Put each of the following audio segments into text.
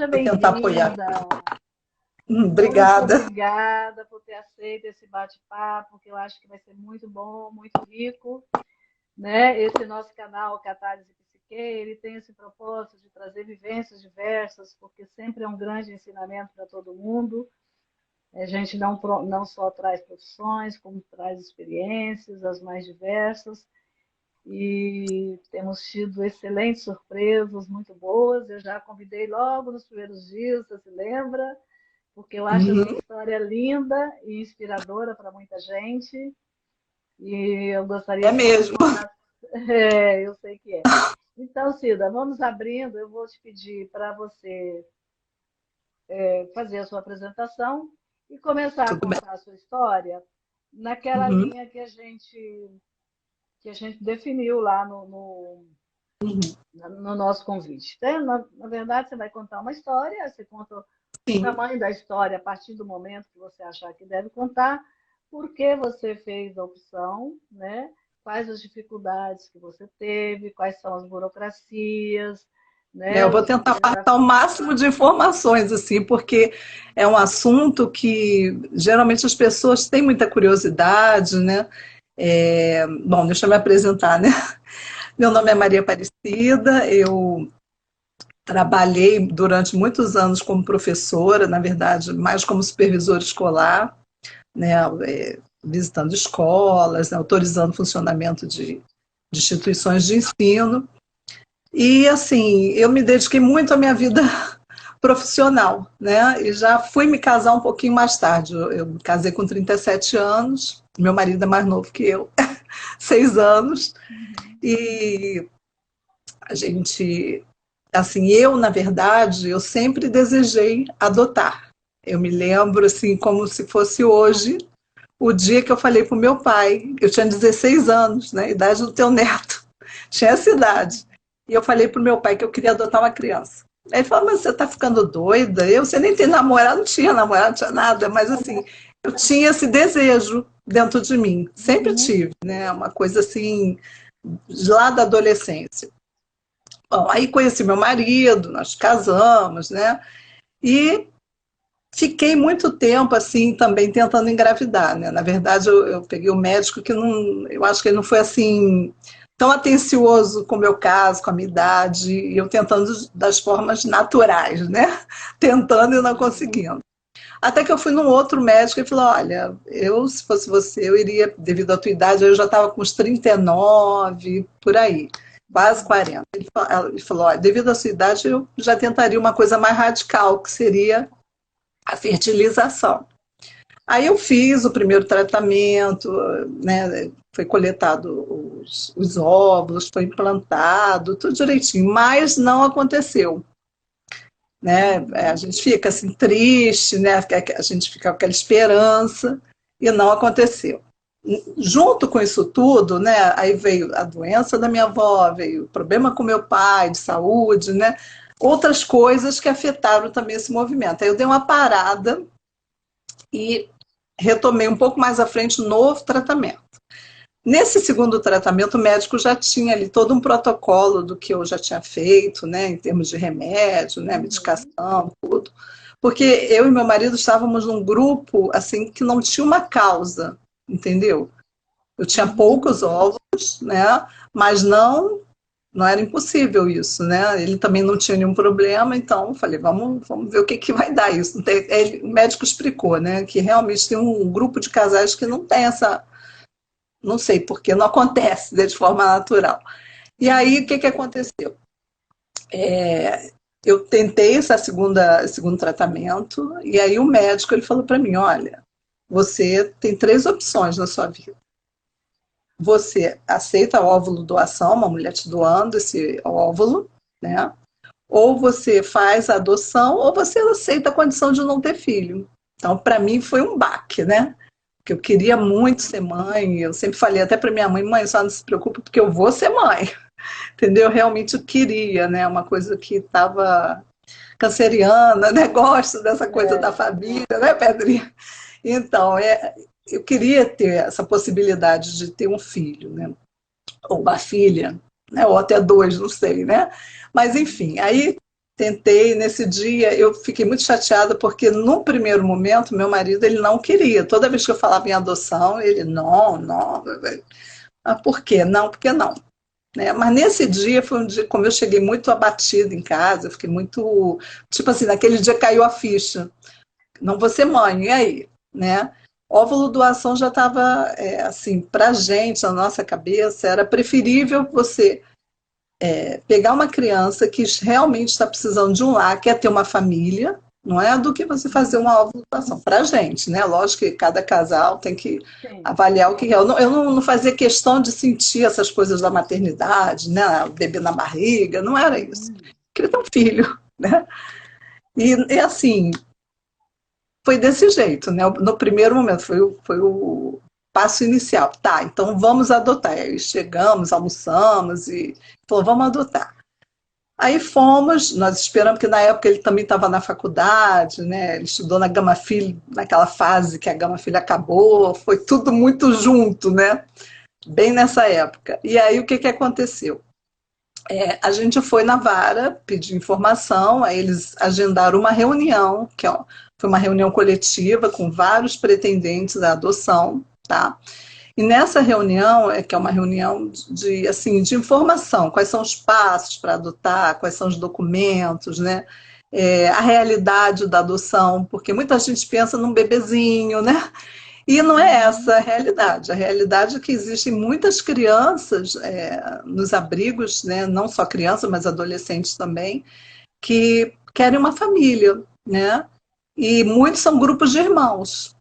Seja Vou tentar apoiar. bem-vinda. Muito Obrigada. obrigada por ter aceito esse bate-papo, que eu acho que vai ser muito bom, muito rico, né? Esse nosso canal, Catálise Psique, ele tem esse propósito de trazer vivências diversas, porque sempre é um grande ensinamento para todo mundo. A gente não só traz profissões, como traz experiências, as mais diversas, e temos tido excelentes surpresas, muito boas. Eu já convidei logo nos primeiros dias, você se lembra? Porque eu acho a sua Uhum. história linda e inspiradora para muita gente, e eu gostaria É que você mesmo. contasse. É, eu sei que é. Então, Cida, vamos abrindo. Eu vou te pedir para você fazer a sua apresentação e começar a Tudo bem. contar a sua história naquela Uhum. linha que a gente definiu lá Uhum. no nosso convite. Então, na verdade, você vai contar uma história, você conta o Sim. tamanho da história a partir do momento que você achar que deve contar, por que você fez a opção, né? Quais as dificuldades que você teve, quais são as burocracias, Eu né? vou Os tentar desafios. passar o máximo de informações, assim, porque é um assunto que geralmente as pessoas têm muita curiosidade, né? Bom, deixa eu me apresentar, né? Meu nome é Maria Aparecida, eu trabalhei durante muitos anos como professora, na verdade, mais como supervisora escolar, né? Visitando escolas, né? Autorizando o funcionamento de instituições de ensino. E, assim, eu me dediquei muito à minha vida profissional, né? E já fui me casar um pouquinho mais tarde. Eu me casei com 37 anos, meu marido é mais novo que eu, 6 anos, Uhum. e a gente, assim, eu, na verdade, eu sempre desejei adotar. Eu me lembro, assim, como se fosse hoje, o dia que eu falei para o meu pai, eu tinha 16 anos, né? Idade do teu neto, tinha essa idade. E eu falei para o meu pai que eu queria adotar uma criança. Aí ele falou, mas você está ficando doida? Você nem tem namorado, não tinha nada, mas assim, eu tinha esse desejo dentro de mim, sempre Uhum. tive, né? Uma coisa assim, lá da adolescência. Bom, aí conheci meu marido, nós casamos, né? E fiquei muito tempo assim também tentando engravidar, né? Na verdade, eu peguei um médico que não, eu acho que ele não foi assim tão atencioso com o meu caso, com a minha idade, e eu tentando das formas naturais, né? Tentando e não conseguindo. Até que eu fui num outro médico e falou: olha, eu, se fosse você, eu iria, devido à tua idade, eu já estava com uns 39, por aí, quase 40. Ele falou: olha, devido à sua idade, eu já tentaria uma coisa mais radical, que seria a fertilização. Aí eu fiz o primeiro tratamento, né, foi coletado os óvulos, foi implantado, tudo direitinho, mas não aconteceu. Né? A Uhum. gente fica assim triste, né? A gente fica com aquela esperança e não aconteceu. Junto com isso tudo, né? Aí veio a doença da minha avó, veio o problema com meu pai de saúde, né? Outras coisas que afetaram também esse movimento. Aí eu dei uma parada e retomei um pouco mais à frente um novo tratamento. Nesse segundo tratamento, o médico já tinha ali todo um protocolo do que eu já tinha feito, né, em termos de remédio, né, Uhum. medicação, tudo. Porque eu e meu marido estávamos num grupo assim que não tinha uma causa, entendeu? Eu tinha Uhum. poucos óvulos, né, mas não era impossível isso, né? Ele também não tinha nenhum problema, então eu falei, vamos ver o que, que vai dar isso. O médico explicou, né, que realmente tem um grupo de casais que não tem essa, não sei porque, não acontece de forma natural. E aí, o Uhum. que, que aconteceu? Eu tentei esse segundo tratamento, e aí o médico ele falou para mim, olha, você tem três opções na sua vida. Você aceita óvulo doação, uma mulher te doando esse óvulo, né? Ou você faz a adoção, ou você aceita a condição de não ter filho. Então, para mim, foi um baque, né? Porque eu queria muito ser mãe, eu sempre falei até para minha mãe, mãe, só não se preocupe porque eu vou ser mãe, entendeu? Realmente eu queria, né? Uma coisa que estava canceriana, né? Gosto dessa coisa da É. família, né, Pedrinha? Então, eu queria ter essa possibilidade de ter um filho, né? Ou uma filha, né? Ou até dois, não sei, né? Mas, enfim, aí tentei, nesse dia, eu fiquei muito chateada, porque no primeiro momento, meu marido, ele não queria. Toda vez que eu falava em adoção, ele, não, não. Mas por quê? Não, porque não. Né? Mas nesse dia foi um dia, como eu cheguei muito abatida em casa, eu fiquei muito, tipo assim, naquele dia caiu a ficha. Não vou ser mãe, e aí? Né? Óvulo doação já estava, assim, pra gente, na nossa cabeça, era preferível você pegar uma criança que realmente está precisando de um lar, quer ter uma família, não é, do que você fazer uma ovulação para a gente, né? Lógico que cada casal tem que Sim. avaliar o que é. Eu não fazia questão de sentir essas coisas da maternidade, né? O bebê na barriga, não era isso. Uhum. Queria ter um filho, né? E assim, foi desse jeito, né? No primeiro momento, foi o passo inicial. Tá, então vamos adotar. Aí chegamos, almoçamos e falou, vamos adotar. Aí fomos, nós esperamos, porque na época ele também estava na faculdade, né? Ele estudou na Gama Filho, naquela fase que a Gama Filho acabou, foi tudo muito junto, né? Bem nessa época. E aí o que, que aconteceu? A gente foi na vara, pedir informação, aí eles agendaram uma reunião, foi uma reunião coletiva com vários pretendentes à adoção, tá? E nessa reunião, que é uma reunião assim, de informação, quais são os passos para adotar, quais são os documentos, né? A realidade da adoção, porque muita gente pensa num bebezinho, né? E não é essa a realidade. A realidade é que existem muitas crianças nos abrigos, né? Não só crianças, mas adolescentes também, que querem uma família, né? E muitos são grupos de irmãos.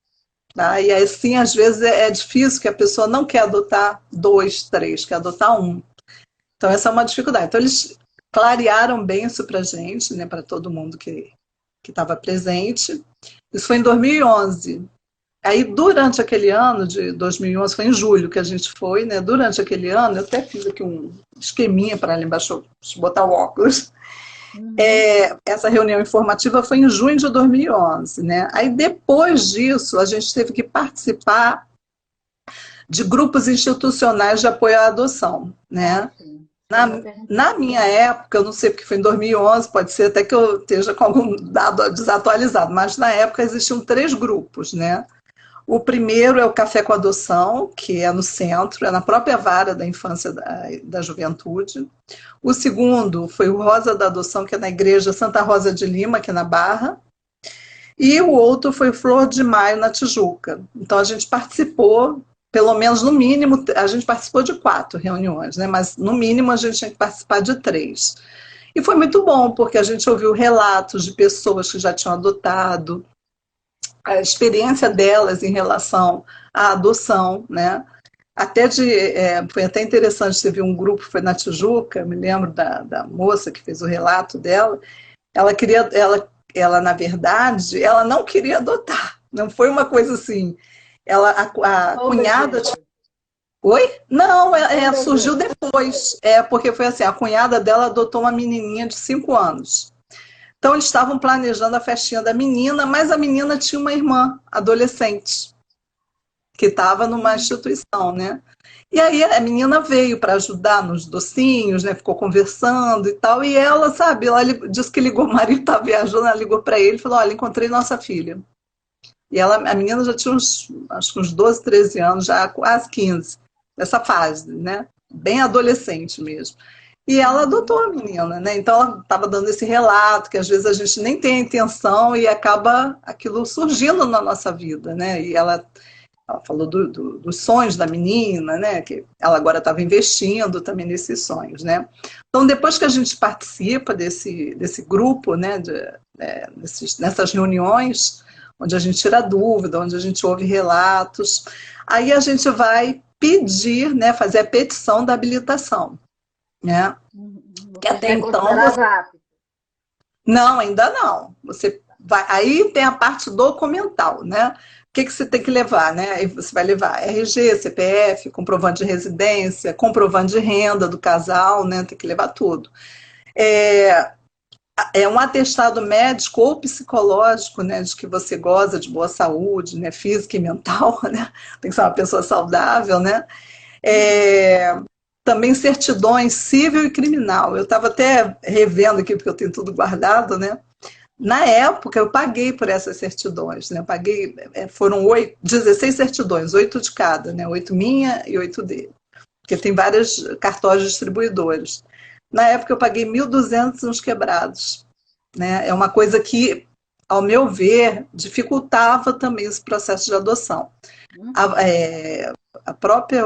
Tá? E assim, às vezes é difícil, que a pessoa não quer adotar dois, três, quer adotar um. Então essa é uma dificuldade. Então eles clarearam bem isso para a gente, né, para todo mundo que estava presente. Isso foi em 2011. Aí durante aquele ano de 2011, foi em julho que a gente foi, né? Durante aquele ano, eu até fiz aqui um esqueminha para lembrar, deixa eu botar o óculos. Essa reunião informativa foi em junho de 2011, né? Aí depois disso a gente teve que participar de grupos institucionais de apoio à adoção, né? Na minha época, eu não sei porque foi em 2011, pode ser até que eu esteja com algum dado desatualizado, mas na época existiam 3 grupos, né? O primeiro é o Café com Adoção, que é no centro, é na própria vara da infância e da juventude. O segundo foi o Rosa da Adoção, que é na igreja Santa Rosa de Lima, aqui na Barra. E o outro foi o Flor de Maio, na Tijuca. Então a gente participou, pelo menos no mínimo, a gente participou de 4 reuniões, né? Mas no mínimo a gente tinha que participar de 3. E foi muito bom, porque a gente ouviu relatos de pessoas que já tinham adotado, a experiência delas em relação à adoção, né? Foi até interessante, você viu um grupo, foi na Tijuca, me lembro da moça que fez o relato dela, ela na verdade, ela não queria adotar, não foi uma coisa assim, a cunhada... Oi? Não, surgiu depois, porque foi assim, a cunhada dela adotou uma menininha de 5 anos. Então, eles estavam planejando a festinha da menina, mas a menina tinha uma irmã adolescente, que estava numa instituição, né? E aí a menina veio para ajudar nos docinhos, né? Ficou conversando e tal, e ela, sabe, ela disse que ligou, o marido estava viajando, ela ligou para ele e falou, olha, encontrei nossa filha. E a menina já tinha acho que uns 12, 13 anos, já quase 15, nessa fase, né? Bem adolescente mesmo. E ela adotou a menina, né? Então ela estava dando esse relato, que às vezes a gente nem tem a intenção e acaba aquilo surgindo na nossa vida, né? E ela falou dos sonhos da menina, né? Que ela agora estava investindo também nesses sonhos, né? Então depois que a gente participa desse grupo, né? Nessas reuniões, onde a gente tira dúvida, onde a gente ouve relatos, aí a gente vai pedir, né? Fazer a petição da habilitação. Né? Que até então não, ainda não. Você vai, aí tem a parte documental, né? O que você tem que levar, né? Aí você vai levar RG, CPF, comprovante de residência, comprovante de renda do casal, né? Tem que levar tudo. Um atestado médico ou psicológico, né? De que você goza de boa saúde, né? Física e mental, né? Tem que ser uma pessoa saudável, né? também certidões civil e criminal. Eu estava até revendo aqui, porque eu tenho tudo guardado, né? Na época, eu paguei por essas certidões, né? Paguei, foram 16 certidões, 8 de cada, né? 8 minha e 8 dele. Porque tem vários cartórios distribuidores. Na época, eu paguei 1.200 uns quebrados, né? É uma coisa que, ao meu ver, dificultava também esse processo de adoção. A própria,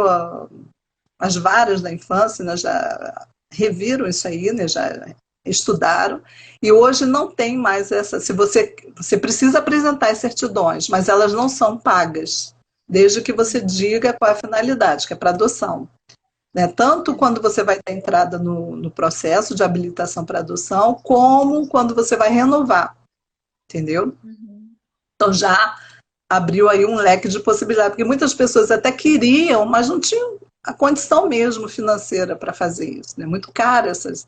as varas da infância, né, já reviram isso aí, né, já estudaram, e hoje não tem mais essa. Se você precisa apresentar as certidões, mas elas não são pagas, desde que você diga qual é a finalidade, que é para adoção. Né? Tanto quando você vai dar entrada no processo de habilitação para adoção, como quando você vai renovar, entendeu? Então já abriu aí um leque de possibilidades, porque muitas pessoas até queriam, mas não tinham a condição mesmo financeira para fazer isso. Né? Muito caro essas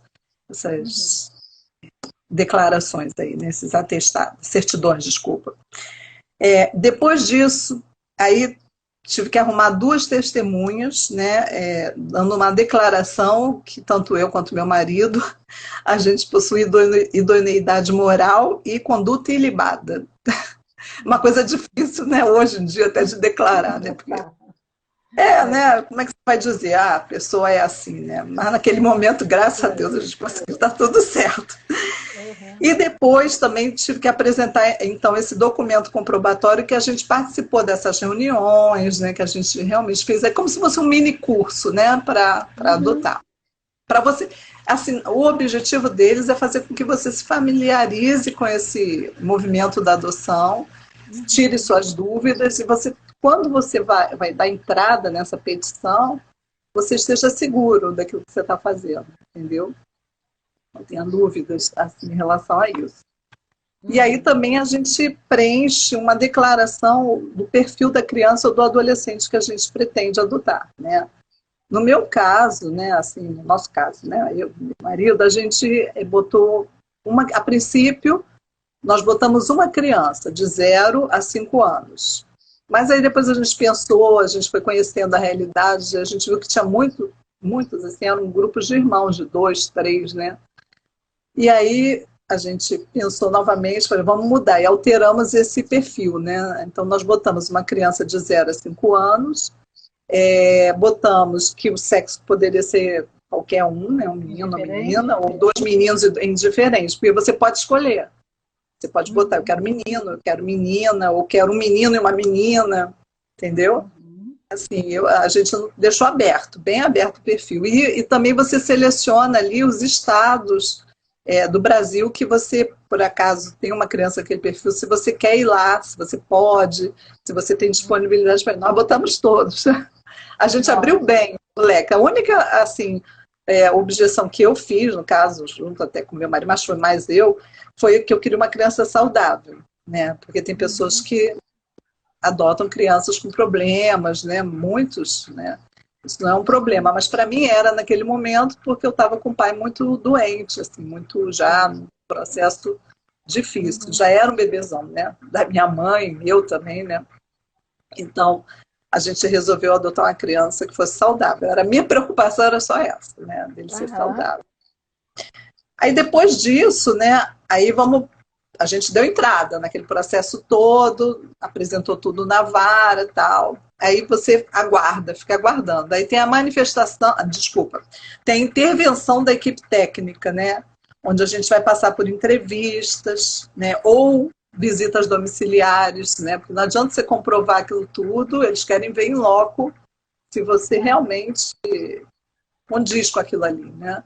declarações aí, né? Esses atestados, certidões, desculpa. Depois disso, aí tive que arrumar 2 testemunhas, né, dando uma declaração que tanto eu quanto meu marido, a gente possui idoneidade moral e conduta ilibada. Uma coisa difícil, né, hoje em dia, até de declarar, né, porque né, como é que você vai dizer? A pessoa é assim, né, mas naquele momento, graças a Deus, a gente conseguiu, está tudo certo. E depois também tive que apresentar, então, esse documento comprobatório que a gente participou dessas reuniões, né, que a gente realmente fez, é como se fosse um mini curso, né, para adotar. Para você, assim, o objetivo deles é fazer com que você se familiarize com esse movimento da adoção, tire suas dúvidas, e você, quando você vai dar entrada nessa petição, você esteja seguro daquilo que você está fazendo, entendeu? Não tenha dúvidas assim, em relação a isso. E aí também a gente preenche uma declaração do perfil da criança ou do adolescente que a gente pretende adotar, né? No meu caso, né, assim, no nosso caso, né, eu e meu marido, a gente botou a princípio, nós botamos uma criança de 0 a 5 anos. Mas aí depois a gente pensou, a gente foi conhecendo a realidade, a gente viu que tinha muitos, assim, eram grupos de irmãos de 2, 3, né? E aí a gente pensou novamente, falei, vamos mudar, e alteramos esse perfil, né? Então nós botamos uma criança de 0 a 5 anos, botamos que o sexo poderia ser qualquer um, né? Um menino, uma menina, ou 2 meninos indiferentes, porque você pode escolher. Você pode botar, eu quero menino, eu quero menina, ou quero um menino e uma menina, entendeu? Assim, a gente deixou aberto, bem aberto o perfil. E também você seleciona ali os estados do Brasil que você, por acaso, tem uma criança naquele perfil, se você quer ir lá, se você pode, se você tem disponibilidade para ir. Nós botamos todos. A gente abriu bem o leque. A única, assim, objeção que eu fiz, no caso, junto até com meu marido, mas foi mais eu, foi que eu queria uma criança saudável, né? Porque tem pessoas que adotam crianças com problemas, né? Muitos, né? Isso não é um problema, mas para mim era naquele momento porque eu estava com o pai muito doente, assim, muito já um processo difícil. Já era um bebezão, né? Da minha mãe, eu também, né? Então, a gente resolveu adotar uma criança que fosse saudável. A minha preocupação era só essa, né? Dele ser saudável. Aí depois disso, né? Aí a gente deu entrada naquele processo todo, apresentou tudo na vara e tal. Aí você aguarda, fica aguardando. Aí tem a manifestação, tem a intervenção da equipe técnica, né? Onde a gente vai passar por entrevistas, né? Ou visitas domiciliares, né? Porque não adianta você comprovar aquilo tudo, eles querem ver em loco se você realmente condiz com aquilo ali, né?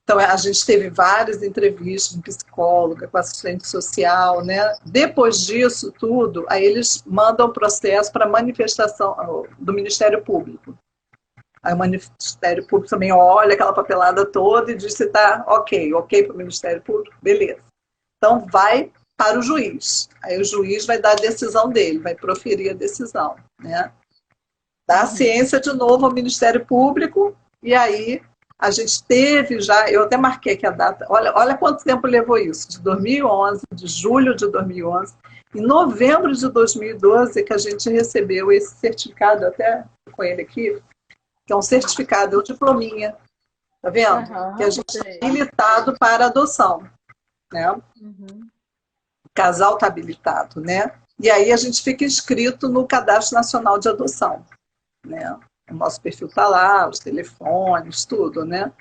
Então, a gente teve várias entrevistas com psicóloga, com assistente social, né? Depois disso tudo, aí eles mandam o processo para manifestação do Ministério Público. Aí o Ministério Público também olha aquela papelada toda e diz se está ok para o Ministério Público, beleza. Então, vai para o juiz. Aí o juiz vai dar a decisão dele, vai proferir a decisão, né? Dá a ciência de novo ao Ministério Público e aí a gente teve já, eu até marquei aqui a data, olha quanto tempo levou isso, de 2011, de julho de 2011, em novembro de 2012 que a gente recebeu esse certificado, até com ele aqui, que é um certificado, é um diplominha, tá vendo? Que a gente é habilitado para adoção, né? O casal está habilitado, né? E aí a gente fica inscrito no Cadastro Nacional de Adoção, né? O nosso perfil está lá, os telefones, tudo, né?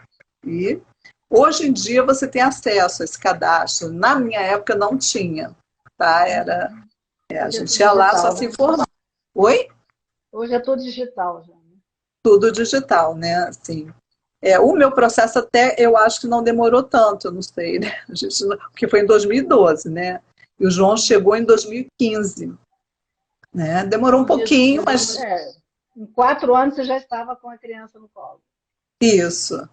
E hoje em dia você tem acesso a esse cadastro. Na minha época não tinha, tá? A gente ia lá só se informar. Oi? Hoje é tudo digital já. Tudo digital, né? Assim, o meu processo até eu acho que não demorou tanto, eu não sei, né? Porque foi em 2012, né? E o João chegou em 2015, né? Demorou um pouquinho, mas... em 4 anos você já estava com a criança no colo. Isso.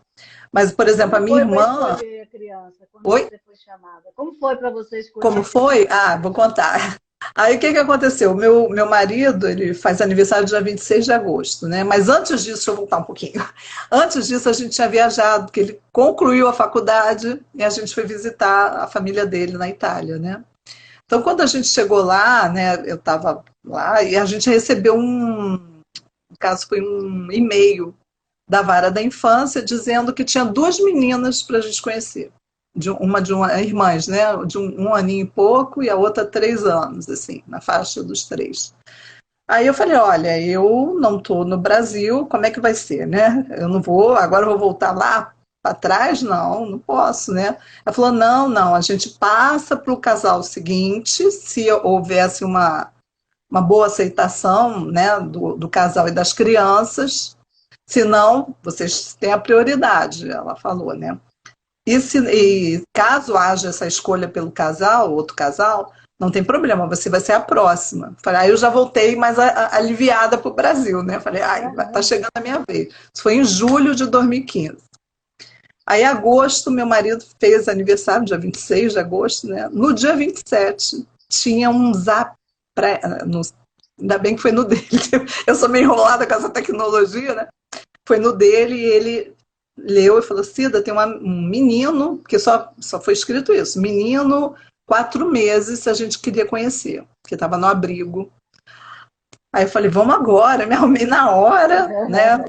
Mas, por exemplo, a minha irmã... A criança, quando Oi? você foi chamada? Como foi para você escolher? Como foi? Vou contar. Aí o que aconteceu? Meu marido, ele faz aniversário dia 26 de agosto, né? Mas antes disso, deixa eu voltar um pouquinho. Antes disso, a gente tinha viajado, porque ele concluiu a faculdade e a gente foi visitar a família dele na Itália, né? Então, quando a gente chegou lá, né, eu estava lá e a gente recebeu no caso foi um e-mail da Vara da Infância dizendo que tinha 2 meninas para a gente conhecer. Uma irmãs, né? De um aninho e pouco e a outra 3 anos, assim, na faixa dos 3. Aí eu falei, olha, eu não estou no Brasil, como é que vai ser, né? Eu não vou, agora eu vou voltar lá para trás? Não posso, né? Ela falou, não, a gente passa para o casal seguinte, se houvesse uma boa aceitação, né, do casal e das crianças, senão vocês têm a prioridade, ela falou, né? E caso haja essa escolha pelo casal, outro casal, não tem problema, você vai ser a próxima. Falei, aí eu já voltei mais aliviada para o Brasil, né? Falei, tá chegando a minha vez. Isso foi em julho de 2015. Aí, em agosto, meu marido fez aniversário, dia 26 de agosto, né? No dia 27, tinha um zap, ainda bem que foi no dele. Eu sou meio enrolada com essa tecnologia, né? Foi no dele e ele leu e falou, Cida, tem um menino, porque só foi escrito isso, menino, 4 meses, a gente queria conhecer, porque estava no abrigo. Aí eu falei, vamos agora, me arrumei na hora, né?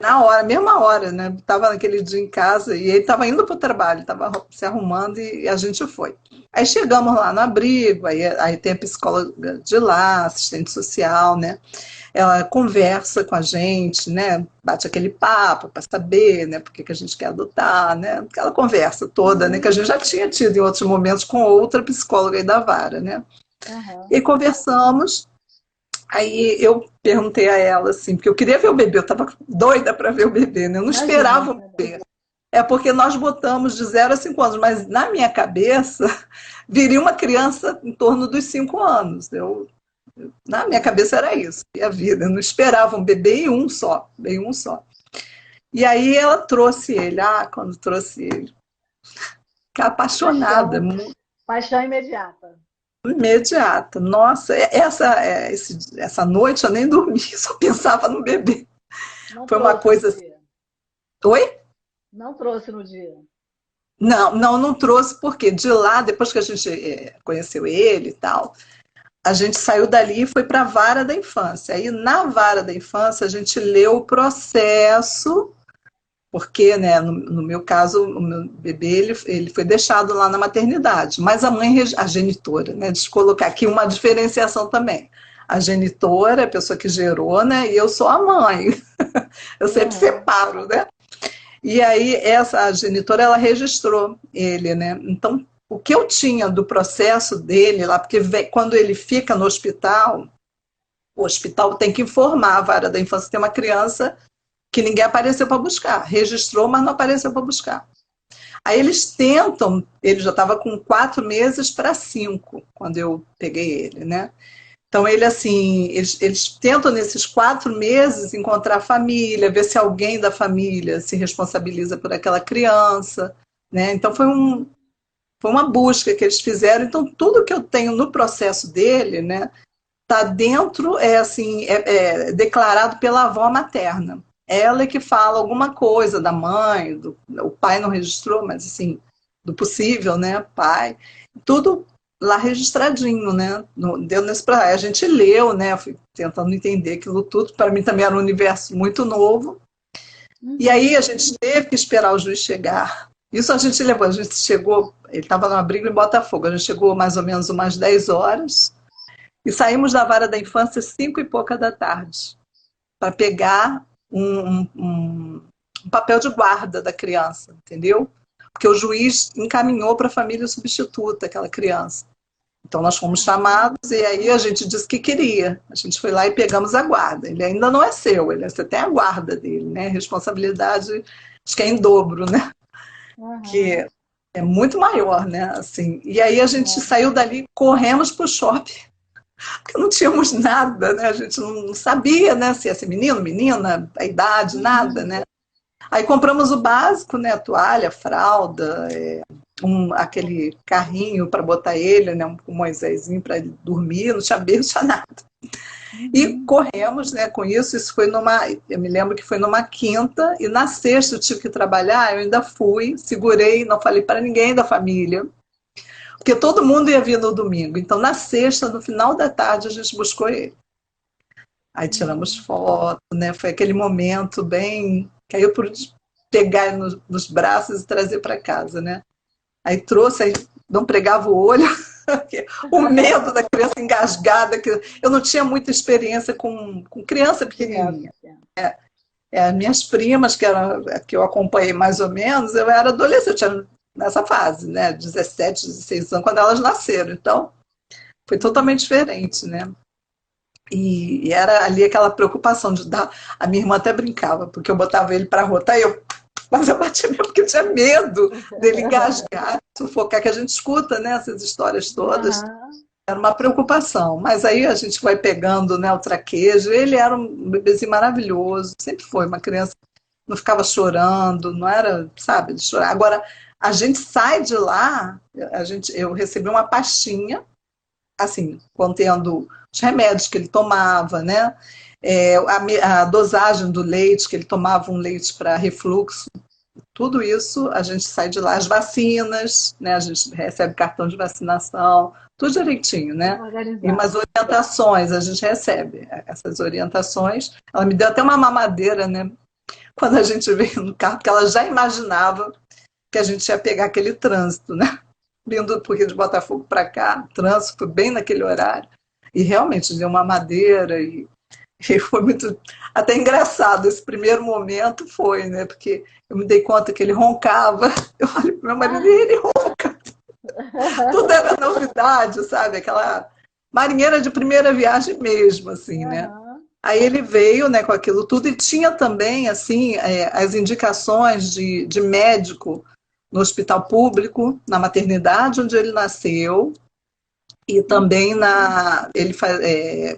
Na hora, mesma hora, né? Estava naquele dia em casa e ele estava indo para o trabalho, estava se arrumando e a gente foi. Aí chegamos lá no abrigo, aí tem a psicóloga de lá, assistente social, né? Ela conversa com a gente, né? Bate aquele papo para saber, né? Por que a gente quer adotar, né? Aquela conversa toda, né? Que a gente já tinha tido em outros momentos com outra psicóloga aí da Vara, né? E conversamos. Aí eu perguntei a ela, assim, porque eu queria ver o bebê, eu estava doida para ver o bebê, né? Eu não esperava o bebê. É porque nós botamos de 0 a 5 anos, mas na minha cabeça viria uma criança em torno dos 5 anos. Na minha cabeça era isso, a vida. Eu não esperava um bebê e um só, bem um só. E aí ela trouxe ele, quando trouxe ele, fiquei apaixonada. Paixão imediata. Imediata. Nossa, essa noite eu nem dormi, só pensava no bebê. Foi uma coisa assim. Oi? Não trouxe no dia. Não trouxe, porque de lá, depois que a gente conheceu ele e tal, a gente saiu dali e foi para a Vara da Infância. Aí, na Vara da Infância, a gente leu o processo, porque, né, no meu caso, o meu bebê ele foi deixado lá na maternidade, mas a mãe, a genitora, né, deixa eu colocar aqui uma diferenciação também. A genitora é a pessoa que gerou, né, e eu sou a mãe. Eu sempre separo, né? E aí, a genitora, ela registrou ele, né? Então, o que eu tinha do processo dele lá, porque quando ele fica no hospital, o hospital tem que informar a Vara da Infância que tem uma criança que ninguém apareceu para buscar. Registrou, mas não apareceu para buscar. Aí eles tentam, ele já estava com 4 meses para 5, quando eu peguei ele, né? Então, eles tentam nesses 4 meses encontrar a família, ver se alguém da família se responsabiliza por aquela criança, né? Então, foi uma busca que eles fizeram. Então, tudo que eu tenho no processo dele, né, está dentro, é declarado pela avó materna. Ela é que fala alguma coisa da mãe, o pai não registrou, mas assim, do possível, né, pai, tudo lá registradinho, né, deu nesse pra... A gente leu, né, fui tentando entender aquilo tudo, para mim também era um universo muito novo, E aí a gente teve que esperar o juiz chegar. Isso a gente levou, a gente chegou, ele estava no abrigo em Botafogo, a gente chegou mais ou menos umas 10 horas e saímos da vara da infância 5 e pouca da tarde para pegar um papel de guarda da criança, entendeu? Porque o juiz encaminhou para a família substituta aquela criança. Então nós fomos chamados e aí a gente disse que queria. A gente foi lá e pegamos a guarda. Ele ainda não é seu, você tem a guarda dele, né? Responsabilidade, acho que é em dobro, né? Que é muito maior, né? Assim, e aí a gente saiu dali, corremos para o shopping, porque não tínhamos nada, né? A gente não sabia, né? Se ia ser menino, menina, a idade, nada, né? Aí compramos o básico, né? Toalha, fralda, aquele carrinho para botar ele, né? Um Moisésinho para ele dormir, não tinha berço, não tinha nada. E corremos, né, com isso. Isso foi eu me lembro que foi numa quinta, e na sexta eu tive que trabalhar, eu ainda fui, segurei, não falei para ninguém da família, porque todo mundo ia vir no domingo. Então, na sexta, no final da tarde, a gente buscou ele. Aí tiramos foto, né? Foi aquele momento bem... que aí eu pude pegar ele nos braços e trazer para casa, né? Aí trouxe, aí não pregava o olho, o medo da criança engasgada, que eu não tinha muita experiência com criança pequenininha. Minhas primas, que eu acompanhei mais ou menos, eu era adolescente, eu tinha nessa fase, né? 17, 16 anos, quando elas nasceram. Então, foi totalmente diferente, né? E era ali aquela preocupação de dar... A minha irmã até brincava, porque eu botava ele para rotar e mas eu bati mesmo porque eu tinha medo dele engasgar, sufocar, que a gente escuta, né, essas histórias todas. Era uma preocupação. Mas aí a gente vai pegando, né, o traquejo. Ele era um bebezinho maravilhoso, sempre foi uma criança, não ficava chorando, não era, sabe, de chorar. Agora, a gente sai de lá, eu recebi uma pastinha, assim, contendo os remédios que ele tomava, né? A dosagem do leite, que ele tomava um leite para refluxo, tudo isso a gente sai de lá, as vacinas, né? A gente recebe cartão de vacinação, tudo direitinho, né? E umas orientações a gente recebe, essas orientações. Ela me deu até uma mamadeira, né? Quando a gente veio no carro, porque ela já imaginava que a gente ia pegar aquele trânsito, né? Vindo do Rio de Botafogo para cá, trânsito bem naquele horário. E realmente deu uma madeira e foi muito, até engraçado, esse primeiro momento foi, né, porque eu me dei conta que ele roncava, eu falei pro meu marido, ele ronca, tudo era novidade, sabe, aquela marinheira de primeira viagem mesmo, assim, né. Aí ele veio, né, com aquilo tudo e tinha também, assim, as indicações de médico no hospital público, na maternidade onde ele nasceu, e também ele faz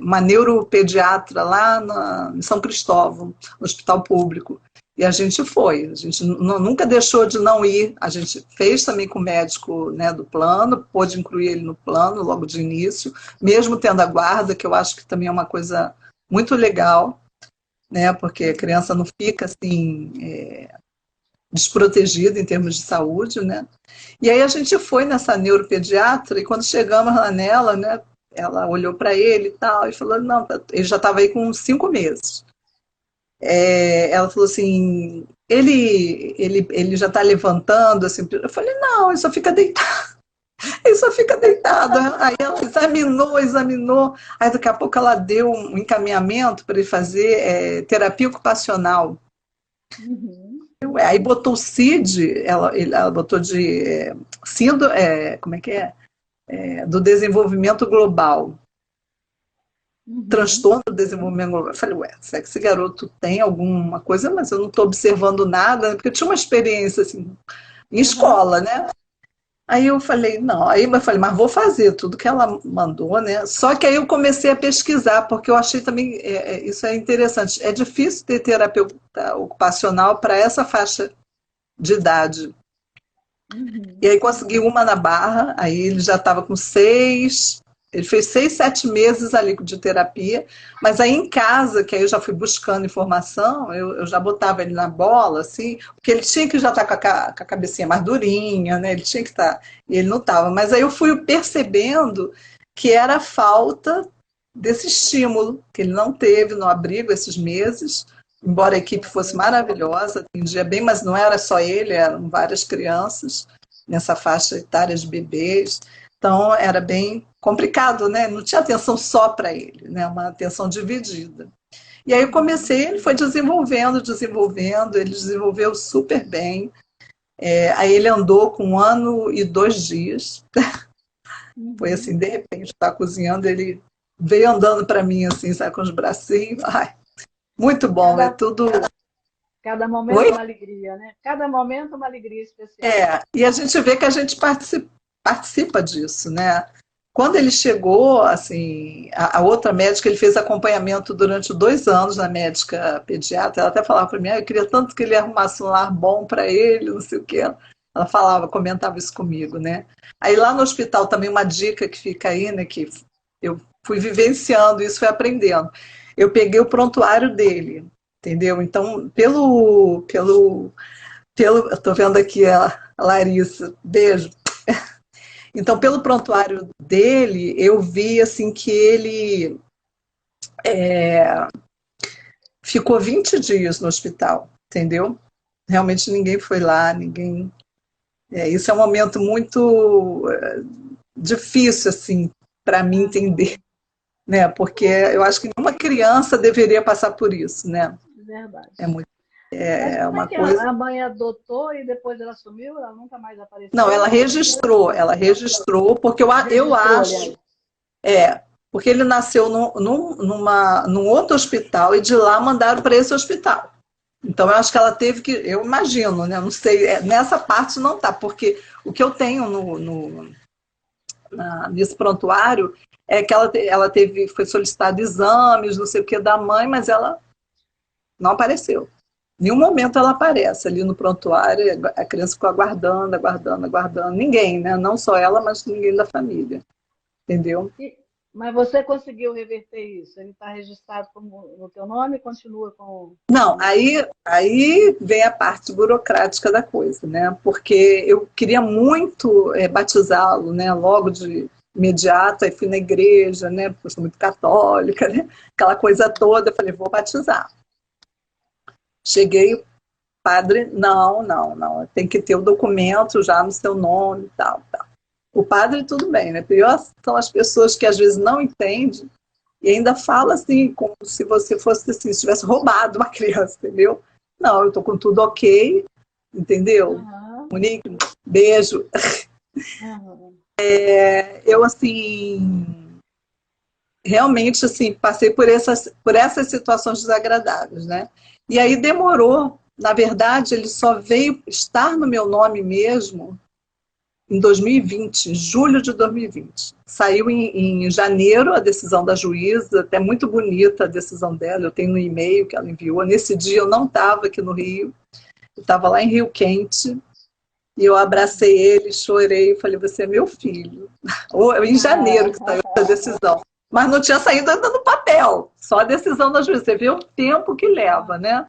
uma neuropediatra lá em São Cristóvão, no hospital público. E a gente foi, a gente nunca deixou de não ir. A gente fez também com o médico, né, do plano, pôde incluir ele no plano logo de início, mesmo tendo a guarda, que eu acho que também é uma coisa muito legal, né, porque a criança não fica assim... desprotegida em termos de saúde, né? E aí a gente foi nessa neuropediatra e quando chegamos lá nela, né, ela olhou para ele e tal e falou, não, ele já estava aí com uns 5 meses. Ela falou assim, ele já está levantando, assim. Eu falei, não, ele só fica deitado. Ele só fica deitado. Aí ela examinou. Aí daqui a pouco ela deu um encaminhamento para ele fazer terapia ocupacional. Aí botou o CID, ela botou de síndrome, como é que é? Do desenvolvimento global. Transtorno do desenvolvimento global. Eu falei, será que esse garoto tem alguma coisa? Mas eu não estou observando nada, porque eu tinha uma experiência assim, em escola, né? Aí eu falei, não, mas vou fazer tudo que ela mandou, né? Só que aí eu comecei a pesquisar, porque eu achei também, isso é interessante, é difícil ter terapeuta ocupacional para essa faixa de idade. E aí consegui uma na Barra, aí ele já estava com 6, ele fez 6, 7 meses ali de terapia, mas aí em casa, que aí eu já fui buscando informação, eu já botava ele na bola, assim, porque ele tinha que já estar com a cabecinha mais durinha, né? Ele tinha que estar, e ele não estava. Mas aí eu fui percebendo que era a falta desse estímulo, que ele não teve no abrigo esses meses, embora a equipe fosse maravilhosa, atendia bem, mas não era só ele, eram várias crianças nessa faixa etária de bebês. Então, era bem complicado, né? Não tinha atenção só para ele, né? Uma atenção dividida. E aí eu comecei, ele foi desenvolvendo, ele desenvolveu super bem. Aí ele andou com 1 ano e 2 dias. Foi assim, de repente, estava cozinhando, ele veio andando para mim, assim, sabe, com os bracinhos. Ai, muito bom, é tudo. Cada momento Oi? uma alegria, né? Cada momento uma alegria especial. E a gente vê que a gente participa disso, né? Quando ele chegou, assim, a outra médica, ele fez acompanhamento durante 2 anos na médica pediatra, ela até falava para mim, eu queria tanto que ele arrumasse um lar bom para ele, não sei o quê. Ela falava, comentava isso comigo, né? Aí lá no hospital também uma dica que fica aí, né, que eu fui vivenciando isso, fui aprendendo. Eu peguei o prontuário dele, entendeu? Então, eu tô vendo aqui a Larissa, beijo. Então, pelo prontuário dele, eu vi assim que ele ficou 20 dias no hospital, entendeu? Realmente ninguém foi lá, ninguém. Isso é um momento muito difícil, assim, para mim entender, né? Porque eu acho que nenhuma criança deveria passar por isso, né? Verdade. É muito, Mas é como é uma que coisa. a mãe adotou e depois ela sumiu? Ela nunca mais Não, apareceu? ela registrou, porque eu Registrou, acho. aliás. Porque ele nasceu num outro hospital e de lá mandaram para esse hospital. Então, eu acho que ela teve que, eu imagino, né? Não sei, nessa parte não tá, porque o que eu tenho nesse prontuário é que ela foi solicitado exames, não sei o que, da mãe, mas ela não apareceu. Em nenhum momento ela aparece ali no prontuário, a criança ficou aguardando, aguardando, aguardando. Ninguém, né? Não só ela, mas ninguém da família. Entendeu? Mas você conseguiu reverter isso? Ele está registrado no teu nome e continua com... Não, aí vem a parte burocrática da coisa, né? Porque eu queria muito batizá-lo, né? Logo de imediato, aí fui na igreja, né? Porque eu sou muito católica, né? Aquela coisa toda, eu falei, vou batizar. Cheguei, padre, não, tem que ter o documento já no seu nome e tal, tal. O padre, tudo bem, né? Pior são as pessoas que às vezes não entendem e ainda fala assim, como se você fosse assim, se tivesse roubado uma criança, entendeu? Não, eu tô com tudo ok, entendeu? Uhum. Monique, beijo. Uhum. Eu, assim, realmente, assim, passei por essas situações desagradáveis, né? E aí demorou. Na verdade, ele só veio estar no meu nome mesmo em 2020, julho de 2020. Saiu em janeiro a decisão da juíza, até muito bonita a decisão dela, eu tenho no e-mail que ela enviou. Nesse dia eu não estava aqui no Rio, eu estava lá em Rio Quente, e eu abracei ele, chorei, falei, você é meu filho. Em janeiro que saiu essa decisão. Mas não tinha saído ainda no papel, só a decisão da juíza. Você vê o tempo que leva, né?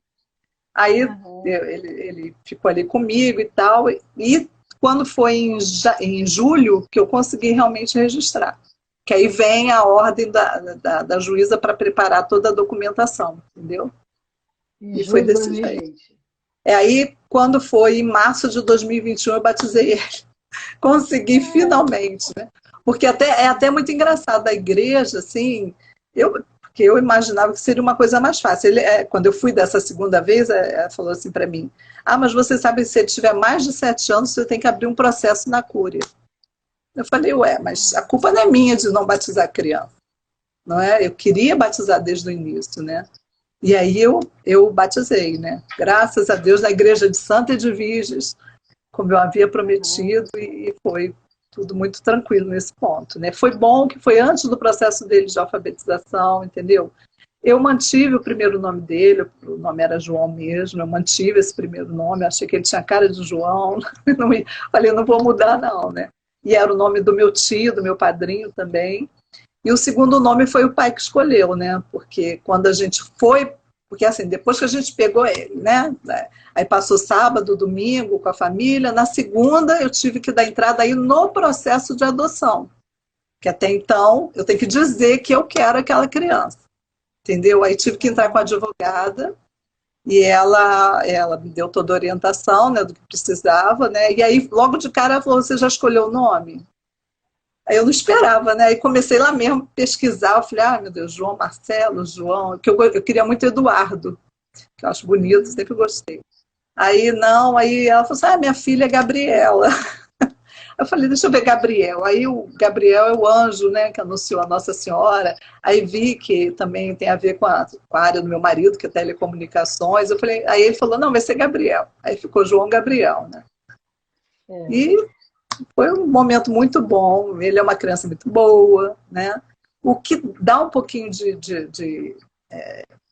Aí ele ficou ali comigo e tal, e quando foi em julho que eu consegui realmente registrar. Que aí vem a ordem da juíza para preparar toda a documentação, entendeu? Em E foi julho de desse jeito. 2020. Aí, quando foi em março de 2021, eu batizei ele. Consegui finalmente, né? Porque é até muito engraçado da igreja, assim, porque eu imaginava que seria uma coisa mais fácil. Quando eu fui dessa segunda vez, ela falou assim para mim, mas você sabe que se ele tiver mais de 7 anos, você tem que abrir um processo na cúria. Eu falei, mas a culpa não é minha de não batizar a criança, não é? Eu queria batizar desde o início, né? E aí eu batizei, né? Graças a Deus, na igreja de Santa Edviges, como eu havia prometido, e foi tudo muito tranquilo nesse ponto, né? Foi bom que foi antes do processo dele de alfabetização, entendeu? Eu mantive o primeiro nome dele, o nome era João mesmo, eu mantive esse primeiro nome, achei que ele tinha cara de João, falei, não vou mudar não, né? E era o nome do meu tio, do meu padrinho também. E o segundo nome foi o pai que escolheu, né? Porque quando a gente foi, porque assim, depois que a gente pegou ele, né? Aí passou sábado, domingo com a família, na segunda eu tive que dar entrada aí no processo de adoção. Que até então eu tenho que dizer que eu quero aquela criança. Entendeu? Aí tive que entrar com a advogada, e ela me deu toda a orientação, né, do que precisava, né, e aí logo de cara ela falou, você já escolheu o nome? Aí eu não esperava, né, aí comecei lá mesmo a pesquisar, eu falei, ah, meu Deus, João Marcelo, João, que eu queria muito Eduardo, que eu acho bonito, sempre gostei. Aí não, aí ela falou assim, ah, minha filha é Gabriela. Eu falei, deixa eu ver Gabriel. Aí o Gabriel é o anjo, né, que anunciou a Nossa Senhora. Aí vi que também tem a ver com a área do meu marido, que é telecomunicações. Eu falei, aí ele falou, não, vai ser Gabriel. Aí ficou João Gabriel, né? É, E foi um momento muito bom. Ele é uma criança muito boa, né? O que dá um pouquinho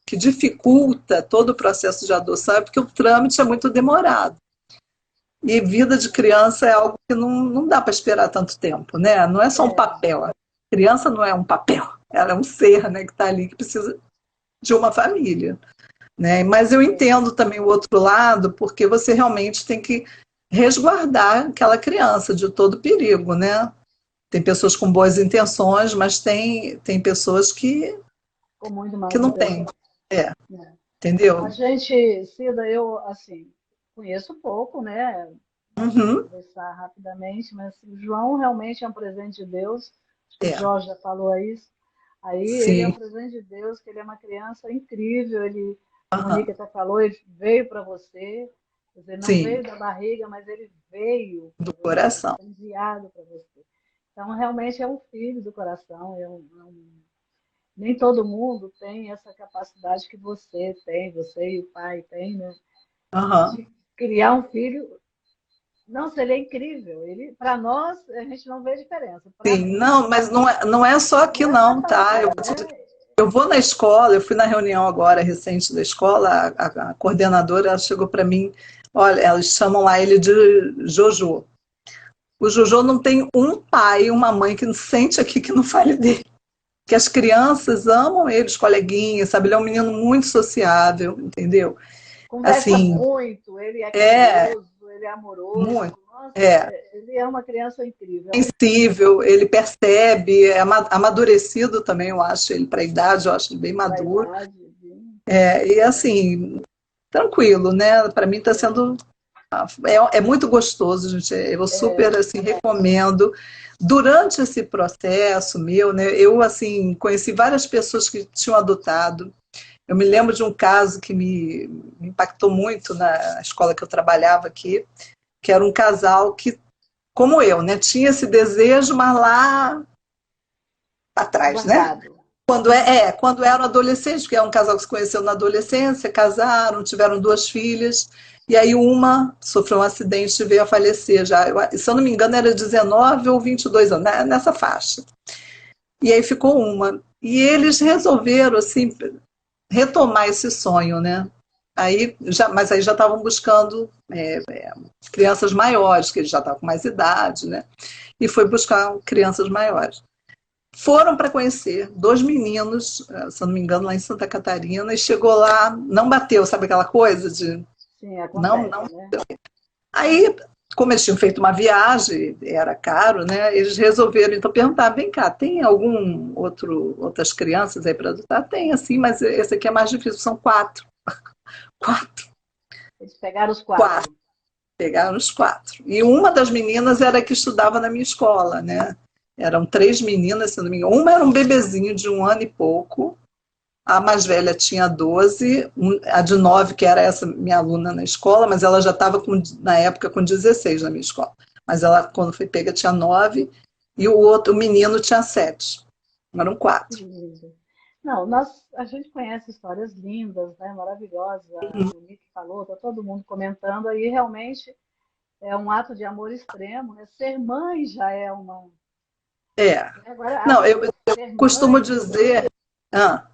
que dificulta todo o processo de adoção é porque o trâmite é muito demorado. E vida de criança é algo que não dá para esperar tanto tempo, né? Não é só um é, papel. A criança não é um papel, ela é um ser, né, que está ali, que precisa de uma família, né? Mas eu é. entendo também o outro lado, porque você realmente tem que resguardar aquela criança de todo perigo, né? Tem pessoas com boas intenções, mas tem pessoas Com muito mal que não têm, intenção. é, Né? A entendeu? gente, Cida, eu, assim, conheço pouco, né? Uhum, Conversar rapidamente, mas assim, o João realmente é um presente de Deus. Acho que o é, Jorge já falou isso. Aí ele é um sim, presente de Deus, que ele é uma criança incrível. Ele, a uhum, Monique até falou, ele veio para você. Quer dizer, não sim, veio da barriga, mas ele veio para do você, ele coração. foi enviado para você. Então, realmente é um filho do coração, nem todo mundo tem essa capacidade que você tem, você e o pai têm, né? Uhum. De criar um filho. Nossa, ele é incrível. Ele, para nós, a gente não vê diferença. Para Sim, mim, não, mas não é só aqui não é não, tá? capaz, né? Eu vou na escola, eu fui na reunião agora recente da escola, a coordenadora ela chegou para mim, olha, elas chamam lá ele de Jojo. O Jojo não tem um pai e uma mãe que não sente aqui que não fale dele. Que as crianças amam ele, os coleguinhas, sabe? Ele é um menino muito sociável, entendeu? Conversa Assim, muito, ele é é carinhoso, ele é amoroso. muito. Nossa, É, ele é uma criança incrível, é um filho sensível, ele percebe, é amadurecido também, eu acho, ele para a idade, eu acho ele bem para a maduro. idade. E assim, tranquilo, né? Para mim está sendo é muito gostoso, gente. Eu super assim recomendo. Durante esse processo meu, né? Eu assim conheci várias pessoas que tinham adotado. Eu me lembro de um caso que me impactou muito na escola que eu trabalhava aqui, que era um casal que, como eu, né, tinha esse desejo, mas lá atrás, né? Guardado. Quando eram adolescentes, porque é um casal que se conheceu na adolescência, casaram, tiveram duas filhas, e aí uma sofreu um acidente e veio a falecer já. Se eu não me engano, era 19 ou 22 anos, né, nessa faixa. E aí ficou uma. E eles resolveram, assim, retomar esse sonho, né? Mas aí já estavam buscando crianças maiores, que eles já estavam com mais idade, né? E foi buscar crianças maiores. Foram para conhecer dois meninos, se eu não me engano, lá em Santa Catarina, e chegou lá, não bateu, sabe aquela coisa de Sim, não. acontece, né? Aí, como eles tinham feito uma viagem, era caro, né? Eles resolveram então perguntar, vem cá, tem outras crianças aí para adotar? Tem, assim, mas esse aqui é mais difícil, são quatro. Quatro, Eles pegaram os quatro, quatro. pegaram os quatro. E uma das meninas era a que estudava na minha escola, né? Eram três meninas, se não me engano. Uma era um bebezinho de 1 ano e pouco, a mais velha tinha 12, a de 9 que era essa minha aluna na escola, mas ela já estava, na época, com 16 na minha escola. Mas ela, quando foi pega, tinha 9, e o menino tinha 7. Eram Que quatro. lindo. Não, a gente conhece histórias lindas, né, maravilhosas. A Monique falou, está todo mundo comentando aí, realmente é um ato de amor extremo. Né? Ser mãe já é uma. É. Agora, Não, eu ser costumo mãe, dizer. Ah,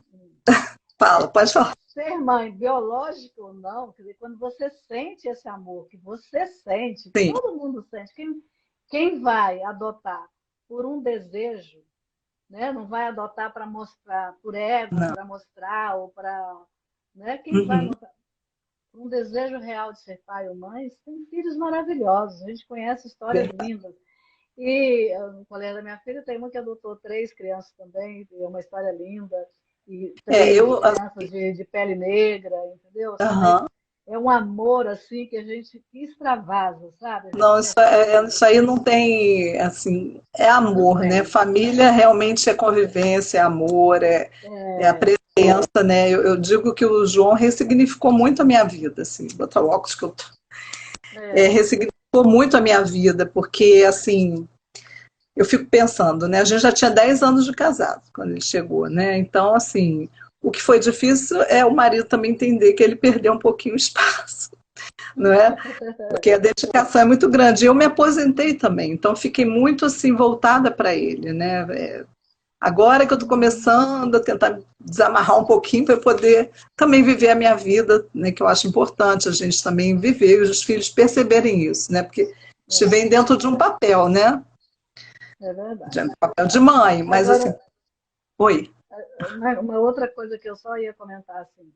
fala, pode falar. ser mãe, biológico ou não, quer dizer, quando você sente esse amor, que você sente, que Sim. todo mundo sente, quem vai adotar por um desejo, né? Não vai adotar para mostrar, por ego, Não. para mostrar, ou para. Né? Quem vai Uhum. adotar por um desejo real de ser pai ou mãe, tem filhos maravilhosos. A gente conhece histórias Verdade. lindas. E o colega da minha filha tem uma que adotou 3 crianças também, é uma história linda. e É, três eu, crianças de pele negra, entendeu? Sabe? aham. É um amor assim que a gente extravasa, sabe? A gente Não, percebe. isso aí não tem, assim, é Não amor, né? tem. Família realmente é convivência, é amor, é a É, presença, né? Eu digo que o João ressignificou muito a minha vida, assim, botar o óculos que eu tô. é, Ressignificou muito a minha vida, porque, assim, eu fico pensando, né? A gente já tinha 10 anos de casado quando ele chegou, né? Então, assim, o que foi difícil é o marido também entender que ele perdeu um pouquinho o espaço, não é? Porque a dedicação é muito grande. Eu me aposentei também, então fiquei muito assim voltada para ele, né? Agora que eu estou começando a tentar desamarrar um pouquinho para eu poder também viver a minha vida, né? Que eu acho importante a gente também viver e os filhos perceberem isso, né? Porque a gente vem é, dentro de um papel, né? é verdade. De um papel de mãe, mas assim, Agora, oi. uma outra coisa que eu só ia comentar assim,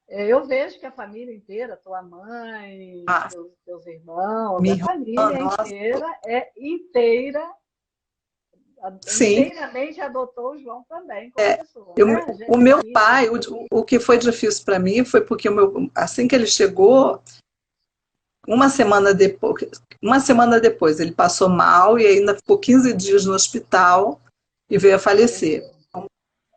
eu vejo que a família inteira, tua mãe, Ah, teus irmãos, a minha irmã, família nossa, inteira é inteira, sim. inteiramente adotou o João também como pessoa, Eu, né? o Gente meu querida. pai, o que foi difícil para mim foi porque assim que ele chegou, uma semana depois ele passou mal e ainda ficou 15 dias no hospital e veio a falecer.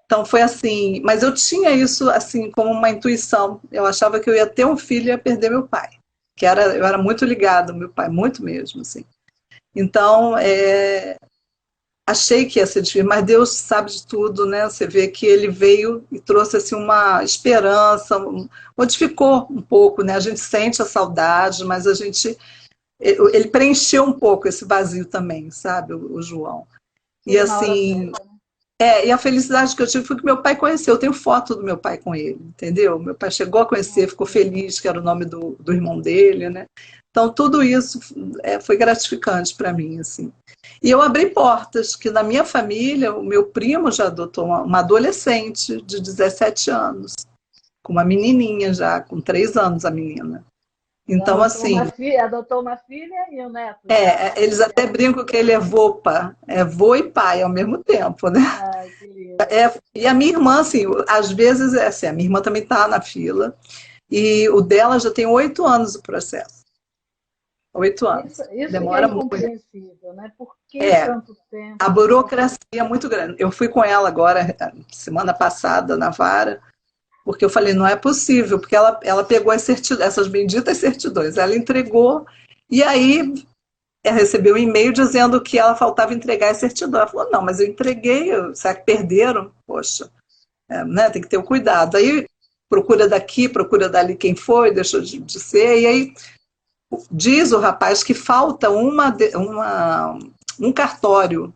Então foi assim, mas eu tinha isso assim como uma intuição. Eu achava que eu ia ter um filho e ia perder meu pai, eu era muito ligado ao meu pai, muito mesmo, assim. Então, achei que ia ser difícil, mas Deus sabe de tudo, né? Você vê que ele veio e trouxe assim uma esperança, modificou um pouco, né? A gente sente a saudade, mas ele preencheu um pouco esse vazio também, sabe, o João. E Tudo na hora assim, certa, né? e a felicidade que eu tive foi que meu pai conheceu. Eu tenho foto do meu pai com ele, entendeu? Meu pai chegou a conhecer, Ai, ficou que lindo. feliz, que era o nome do irmão dele, né? Então, tudo isso foi gratificante para mim, assim. E eu abri portas, que na minha família, o meu primo já adotou uma adolescente de 17 anos, com uma menininha já, com 3 anos a menina. Já Então, assim, adotou uma filha e um neto já, né? eles até brincam que ele é vopa, é vô e pai ao mesmo tempo, né? Ai, que lindo. E a minha irmã, assim, às vezes é assim, a minha irmã também está na fila, e o dela já tem 8 anos o processo. 8 anos. Isso que é Demora muito. incompreensível, né? Por que É, tanto a tempo, né? burocracia é muito grande. Eu fui com ela agora, semana passada, na vara, porque eu falei, não é possível, porque ela pegou essas benditas certidões, ela entregou, e aí recebeu um e-mail dizendo que ela faltava entregar a certidão. Ela falou, não, mas eu entreguei, será que perderam? Poxa, né, tem que ter o cuidado. Aí procura daqui, procura dali quem foi, deixou de ser, e aí diz o rapaz que falta um cartório,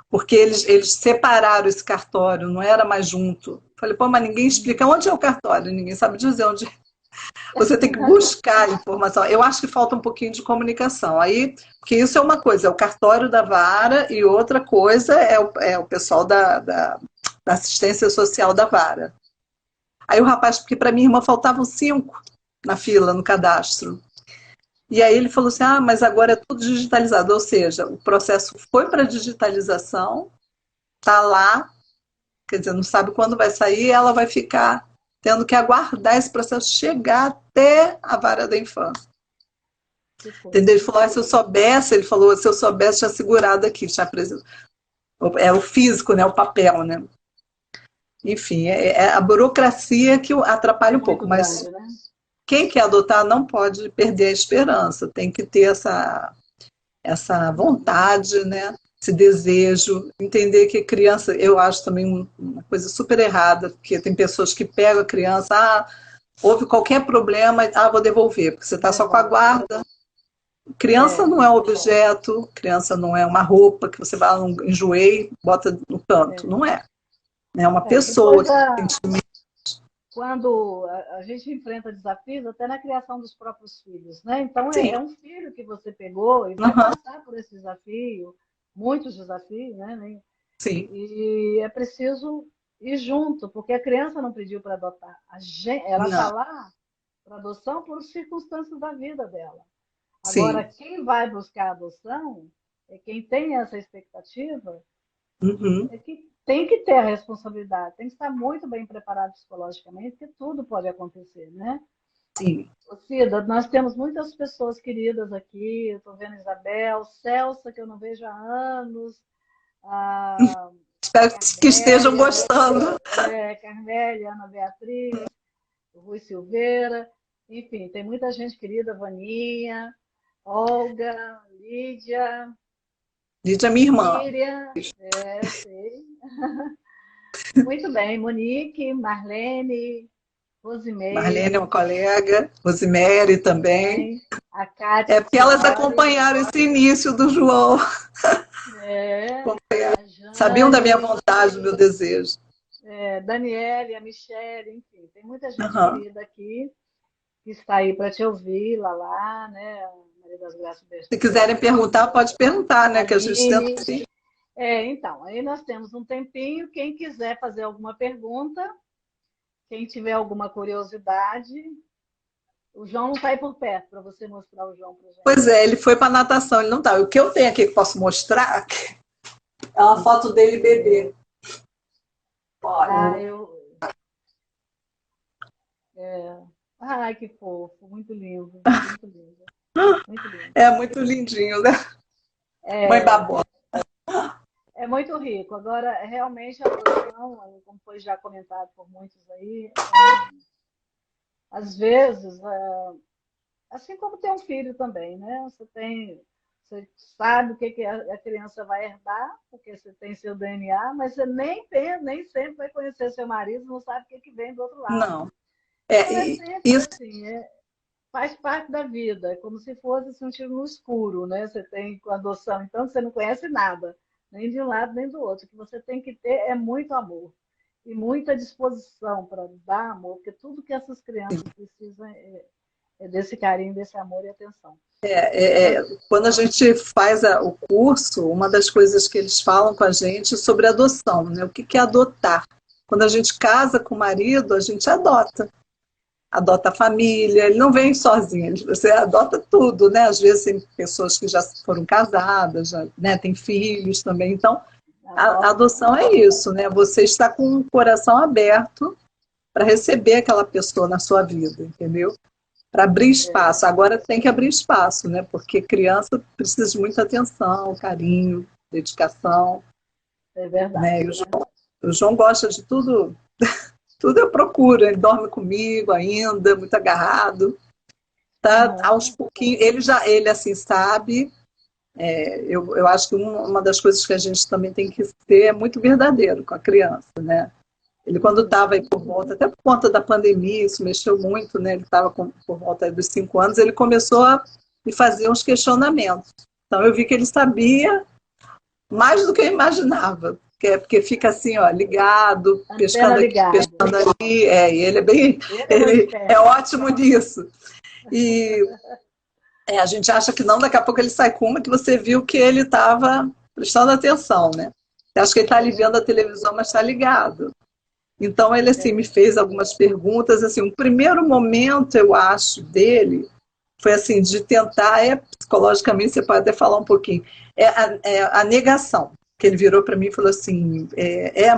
porque eles separaram esse cartório, não era mais junto. Falei, pô, mas ninguém explica onde é o cartório, ninguém sabe dizer onde. Você tem que buscar informação. Eu acho que falta um pouquinho de comunicação. Aí, porque isso é uma coisa, é o cartório da vara, e outra coisa é o pessoal da assistência social da vara. Aí o rapaz, porque para minha irmã faltavam 5 na fila, no cadastro. E aí ele falou assim, mas agora é tudo digitalizado, ou seja, o processo foi para digitalização, está lá, quer dizer, não sabe quando vai sair, ela vai ficar tendo que aguardar esse processo chegar até a vara da infância. Que coisa. Entendeu? Ele falou, se eu soubesse, ele falou, se eu soubesse, tinha segurado aqui, tinha preso. É o físico, né? O papel, né? Enfim, é a burocracia que atrapalha um pouco, Muito mas grande, né? quem quer adotar não pode perder a esperança, tem que ter essa vontade, né? Esse desejo, entender que criança, eu acho também uma coisa super errada, porque tem pessoas que pegam a criança, houve qualquer problema, vou devolver, porque você está só com a Devolve. guarda. Criança É, não é um objeto, criança não é uma roupa que você vai enjoei e bota no canto, é. não é. É uma pessoa Depois, que tem sentimento. quando a gente enfrenta desafios, até na criação dos próprios filhos, né? Então, Sim, é um filho que você pegou e vai uhum, passar por esse desafio, muitos desafios, né? sim, E é preciso ir junto, porque a criança não pediu para adotar. Ela está não, lá para adoção por circunstâncias da vida dela. Agora, sim, quem vai buscar a adoção é quem tem essa expectativa, uhum, é que tem que ter a responsabilidade, tem que estar muito bem preparado psicologicamente, porque tudo pode acontecer, né? Sim. Cida, nós temos muitas pessoas queridas aqui, eu estou vendo Isabel, Celsa, que eu não vejo há anos, a Espero que estejam Carmélia, gostando. Carmélia, Ana Beatriz, o Rui Silveira, enfim, tem muita gente querida, Vaninha, Olga, Lídia, Lídia, minha irmã. Miriam, sei. Muito bem, Monique, Marlene, Marlene é Rosimeire, uma colega, Rosemary também. bem, a Cátia É porque elas Soares, acompanharam esse início do João. a Sabiam da minha Jane, vontade, do meu desejo. Daniele, a Michelle, enfim, tem muita gente Uhum. querida aqui que está aí para te ouvir, Lala, né? A Maria das Graças Se quiserem Bertoldi, perguntar, pode perguntar, né? Que a gente tenta Aline. sim. Então, aí nós temos um tempinho. Quem quiser fazer alguma pergunta, quem tiver alguma curiosidade, o João não está aí por perto para você mostrar o João para gente. Pois é, ele foi para natação, ele não tá. O que eu tenho aqui que posso mostrar é uma foto dele bebê. Ah, Olha. Ai, que fofo, muito lindo, muito lindo, muito lindo. É muito lindinho, né? Mãe É, babosa. é muito rico. Agora, realmente, a adoção, como foi já comentado por muitos aí, às vezes, assim como ter um filho também, né? Você sabe o que que a criança vai herdar, porque você tem seu DNA, mas você nem sempre vai conhecer seu marido, não sabe o que que vem do outro lado. Não. Então, é sempre Isso assim, faz parte da vida, é como se fosse assim, um tiro no escuro, né? Você tem com a adoção, então você não conhece nada, nem de um lado nem do outro. O que você tem que ter é muito amor e muita disposição para dar amor, porque tudo que essas crianças precisam é desse carinho, desse amor e atenção. quando a gente faz o curso, uma das coisas que eles falam com a gente é sobre adoção, né? O que é adotar? Quando a gente casa com o marido, a gente adota. Adota a família, ele não vem sozinho, você adota tudo, né? Às vezes tem pessoas que já foram casadas, já, né, tem filhos também, então a adoção é isso, né? Você está com o coração aberto para receber aquela pessoa na sua vida, entendeu? Para abrir espaço. Agora tem que abrir espaço, né? Porque criança precisa de muita atenção, carinho, dedicação. É verdade. Né? E o João gosta de tudo. Tudo eu procuro, ele dorme comigo ainda, muito agarrado. Tá aos pouquinhos, ele assim sabe. Eu acho que uma das coisas que a gente também tem que ser é muito verdadeiro com a criança, né? Ele quando estava aí por volta, até por conta da pandemia, isso mexeu muito, né? Ele estava por volta dos 5 anos, ele começou a me fazer uns questionamentos. Então eu vi que ele sabia mais do que eu imaginava. Porque fica assim, ó, ligado, pescando aqui, pescando ali. E ele é bem. Ele é ótimo nisso. E a gente acha que não, daqui a pouco ele sai com uma que você viu que ele estava prestando atenção, né? Você acha que ele está ali vendo a televisão, mas está ligado. Então ele assim me fez algumas perguntas. Assim, o primeiro momento, eu acho, dele foi assim, de tentar, psicologicamente, você pode até falar um pouquinho, a negação. Que ele virou para mim e falou assim,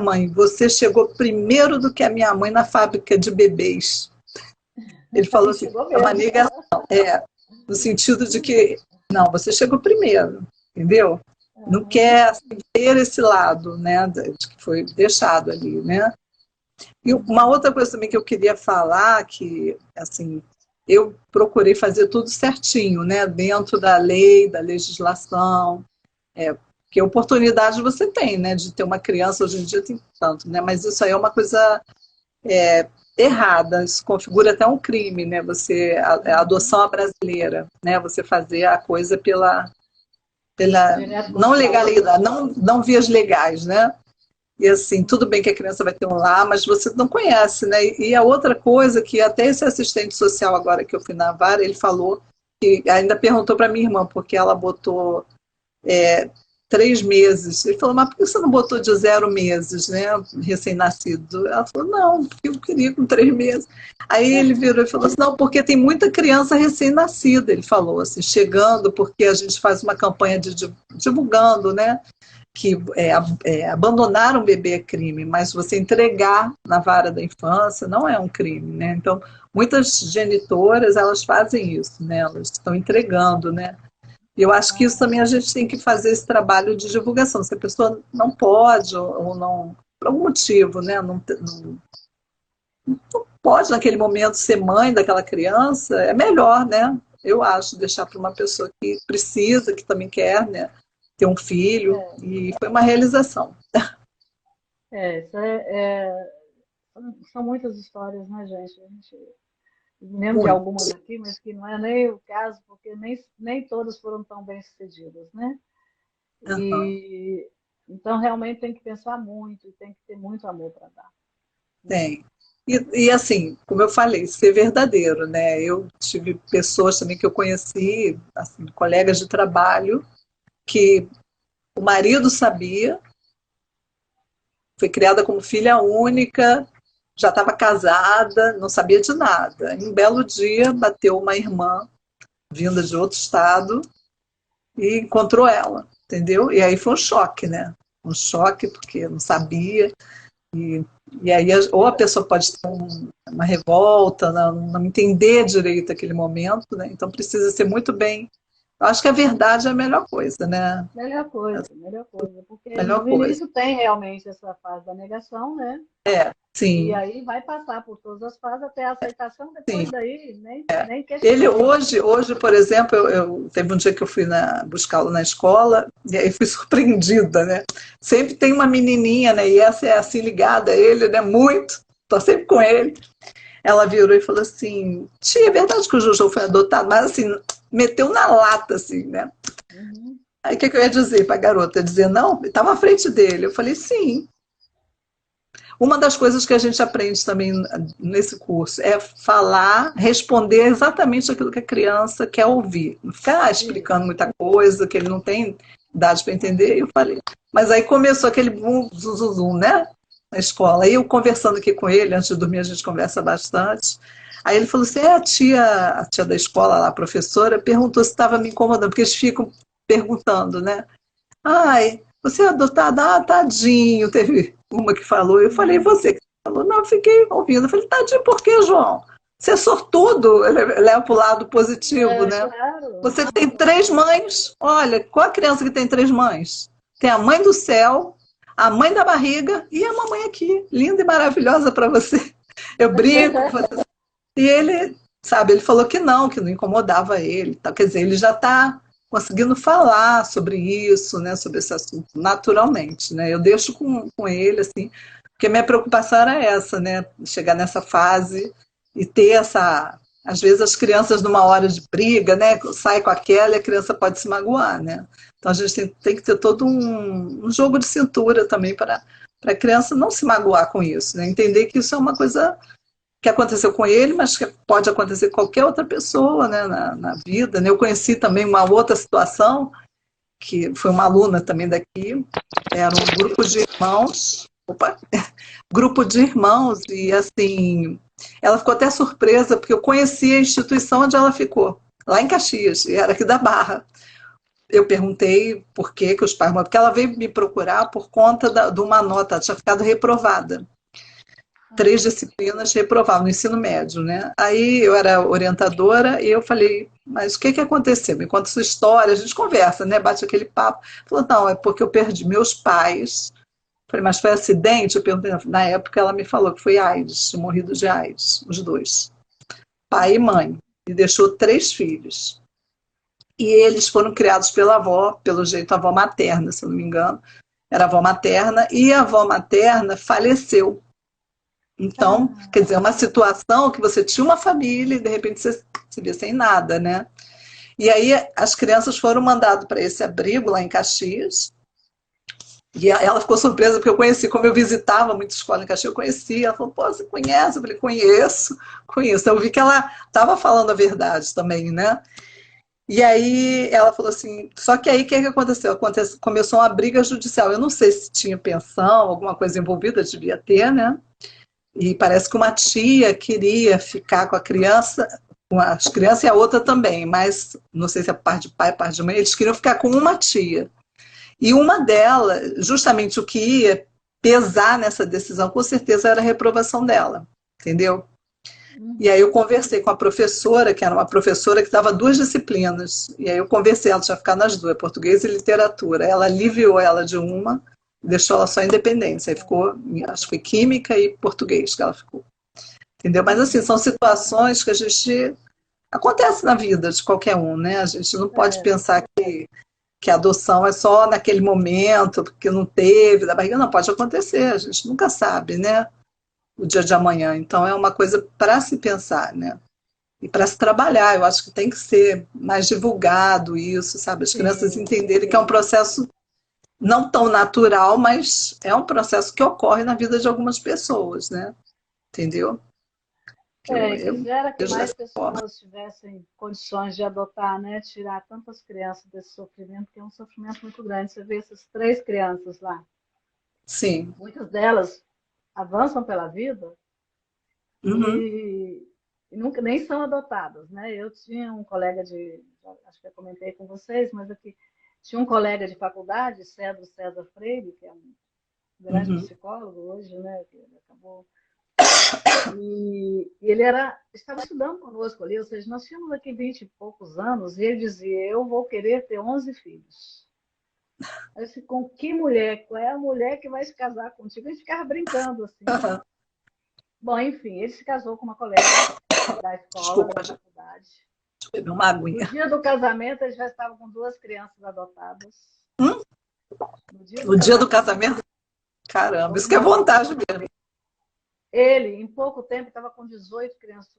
mãe, você chegou primeiro do que a minha mãe na fábrica de bebês. Ele falou assim, é uma negação, no sentido de que, não, você chegou primeiro, entendeu? Não quer assim, ter esse lado, né, de que foi deixado ali, né? E uma outra coisa também que eu queria falar, que, assim, eu procurei fazer tudo certinho, né, dentro da lei, da legislação, porque oportunidade você tem, né, de ter uma criança, hoje em dia tem tanto, né, mas isso aí é uma coisa errada, isso configura até um crime, né, a adoção brasileira, né, você fazer a coisa pela não legalidade, não vias legais, né, e assim, tudo bem que a criança vai ter um lar, mas você não conhece, né, e a outra coisa que até esse assistente social agora que eu fui na vara, ele falou, que ainda perguntou para minha irmã, porque ela botou 3 meses. Ele falou, mas por que você não botou de 0 meses, né? Recém-nascido. Ela falou, não, porque eu queria com 3 meses. Aí ele virou e falou assim, não, porque tem muita criança recém-nascida, ele falou, assim, chegando, porque a gente faz uma campanha divulgando, né? que abandonar um bebê é crime, mas você entregar na vara da infância não é um crime, né? Então, muitas genitoras, elas fazem isso, né? Elas estão entregando, né? E eu acho que isso também a gente tem que fazer esse trabalho de divulgação. Se a pessoa não pode ou não, por algum motivo, né? Não pode naquele momento ser mãe daquela criança, é melhor, né? Eu acho, deixar para uma pessoa que precisa, que também quer, né? Ter um filho, e foi uma realização. Isso são muitas histórias, né, gente? A gente lembro de Muito. algumas aqui, mas que não é nem o caso, porque nem todas foram tão bem sucedidas, né? Uhum. E então realmente tem que pensar muito, e tem que ter muito amor para dar. Né? Tem. E assim, como eu falei, ser verdadeiro, né? Eu tive pessoas também que eu conheci, assim, colegas de trabalho, que o marido sabia, foi criada como filha única, já estava casada, não sabia de nada. Em um belo dia, bateu uma irmã vinda de outro estado e encontrou ela, entendeu? E aí foi um choque, né? Um choque, porque não sabia. E, e aí, ou a pessoa pode ter uma revolta, não entender direito aquele momento, né? Então precisa ser muito bem. Eu acho que a verdade é a melhor coisa, né? Melhor coisa, porque Melhor no coisa. início tem realmente essa fase da negação, né? E Sim, aí vai passar por todas as fases até a aceitação, sim. depois daí nem Ele questiona. hoje, por exemplo, teve um dia que eu fui buscá-lo na escola e aí fui surpreendida, né? Sempre tem uma menininha, né? E essa é assim ligada a ele, né? Muito. Tô sempre com ele. Ela virou e falou assim: tia, é verdade que o Jojo foi adotado, mas assim, meteu na lata, assim, né? Uhum. Aí o que, que eu ia dizer para a garota? Dizer não? Estava à frente dele. Eu falei: sim. Uma das coisas que a gente aprende também nesse curso é falar, responder exatamente aquilo que a criança quer ouvir. Não ficar explicando muita coisa que ele não tem idade para entender. Eu falei. Mas aí começou aquele bum, zum, zum, zum, né? Na escola. Aí eu conversando aqui com ele, antes de dormir a gente conversa bastante. Aí ele falou assim: a tia da escola, lá, a professora, perguntou se estava me incomodando, porque eles ficam perguntando, né? Ai, você é adotada? Ah, tadinho. Teve uma que falou. Eu falei, você que falou? Não, eu fiquei ouvindo. Eu falei, tadinho, por quê, João? Você é sortudo, leva para o lado positivo, né? Claro. Você tem três mães. Olha, qual a criança que tem três mães? Tem a mãe do céu, a mãe da barriga e a mamãe aqui, linda e maravilhosa para você. Eu brinco. E ele, sabe, ele falou que não incomodava ele. Tá? Quer dizer, ele já está conseguindo falar sobre isso, né, sobre esse assunto, naturalmente, né? Eu deixo com ele, assim, porque minha preocupação era essa, né? Chegar nessa fase e ter essa... Às vezes as crianças, numa hora de briga, né, sai com aquela e a criança pode se magoar, né? Então a gente tem que ter todo um jogo de cintura também para a criança não se magoar com isso, né? Entender que isso é uma coisa que aconteceu com ele, mas que pode acontecer com qualquer outra pessoa, né, na vida. Né? Eu conheci também uma outra situação, que foi uma aluna também daqui, era um grupo de irmãos, grupo de irmãos, e assim, ela ficou até surpresa, porque eu conheci a instituição onde ela ficou, lá em Caxias, e era aqui da Barra. Eu perguntei por que os pais... Porque ela veio me procurar por conta de uma nota, ela tinha ficado reprovada. 3 disciplinas reprovavam no ensino médio, né? Aí eu era orientadora e eu falei, mas o que aconteceu? Me conta sua história, a gente conversa, né? Bate aquele papo. Falou, não, é porque eu perdi meus pais. Falei, mas foi acidente? Eu perguntei, na época ela me falou que foi AIDS, tinha morrido de AIDS, os dois. Pai e mãe. E deixou 3 filhos. E eles foram criados pela avó, pelo jeito a avó materna, se eu não me engano. Era a avó materna, e a avó materna faleceu. Então, quer dizer, é uma situação que você tinha uma família e de repente você se vê sem nada, né? E aí as crianças foram mandadas para esse abrigo lá em Caxias. E ela ficou surpresa porque eu conheci, como eu visitava muita escola em Caxias, eu conhecia. Ela falou, pô, você conhece? Eu falei, conheço. Eu vi que ela estava falando a verdade também, né? E aí ela falou assim, só que aí o que aconteceu? Começou uma briga judicial. Eu não sei se tinha pensão, alguma coisa envolvida, devia ter, né? E parece que uma tia queria ficar com a criança, com as crianças e a outra também, mas não sei se é parte de pai, parte de mãe, eles queriam ficar com uma tia. E uma delas, justamente o que ia pesar nessa decisão, com certeza era a reprovação dela, entendeu? E aí eu conversei com a professora, que era uma professora que dava duas disciplinas. E aí eu conversei, ela tinha ficado nas duas, português e literatura. Ela aliviou ela de uma, deixou ela só independência. Aí ficou, acho que foi química e português que ela ficou. Entendeu? Mas assim, são situações que a gente... Acontece na vida de qualquer um, né? A gente não pode pensar que a adoção é só naquele momento, porque não teve, da barriga. Não, pode acontecer, a gente nunca sabe, né? O dia de amanhã. Então é uma coisa para se pensar, né? E para se trabalhar. Eu acho que tem que ser mais divulgado isso, sabe? As crianças entenderem que é um processo não tão natural, mas é um processo que ocorre na vida de algumas pessoas, né? Entendeu? Quisera que vejo mais dessa forma. pessoas tivessem condições de adotar, né? Tirar tantas crianças desse sofrimento, que é um sofrimento muito grande. Você vê essas 3 crianças lá. Sim. Muitas delas avançam pela vida Uhum. e nunca nem são adotadas, né? Eu tinha um colega acho que eu comentei com vocês, mas aqui tinha um colega de faculdade, César Freire, que é um grande Uhum. psicólogo hoje, né? Que ele acabou. E ele estava estudando conosco ali, ou seja, nós tínhamos aqui 20 e poucos anos, e ele dizia: eu vou querer ter 11 filhos. Eu disse: com que mulher? Qual é a mulher que vai se casar contigo? A gente ficava brincando assim. Uhum. Bom, enfim, ele se casou com uma colega da escola, Desculpa, da deixa faculdade. eu beber uma No aguinha. dia do casamento, ele já estava com 2 crianças adotadas. Hum? No dia do No dia do casamento, casamento? Caramba, isso que é não, vantagem mesmo. ele, em pouco tempo, estava com 18 crianças.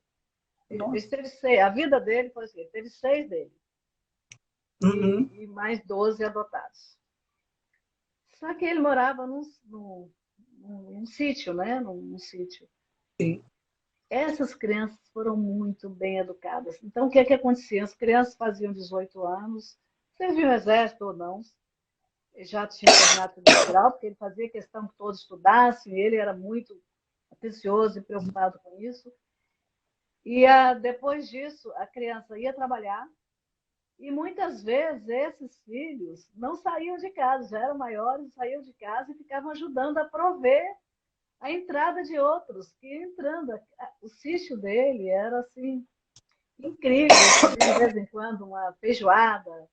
Ele Nossa. teve 6, a vida dele foi assim, ele teve 6 dele. Uhum. E mais 12 adotados. Só que ele morava num sítio, né? Num sítio. Sim. Essas crianças foram muito bem educadas. Então, o que acontecia? As crianças faziam 18 anos, serviam o exército ou não, já tinha terminado o segundo grau, porque ele fazia questão que todos estudassem, e ele era muito atencioso e preocupado com isso. E depois disso, a criança ia trabalhar, e muitas vezes esses filhos não saíam de casa, já eram maiores, saíam de casa e ficavam ajudando a prover a entrada de outros que iam entrando. O sítio dele era assim incrível, fazia de vez em quando uma feijoada,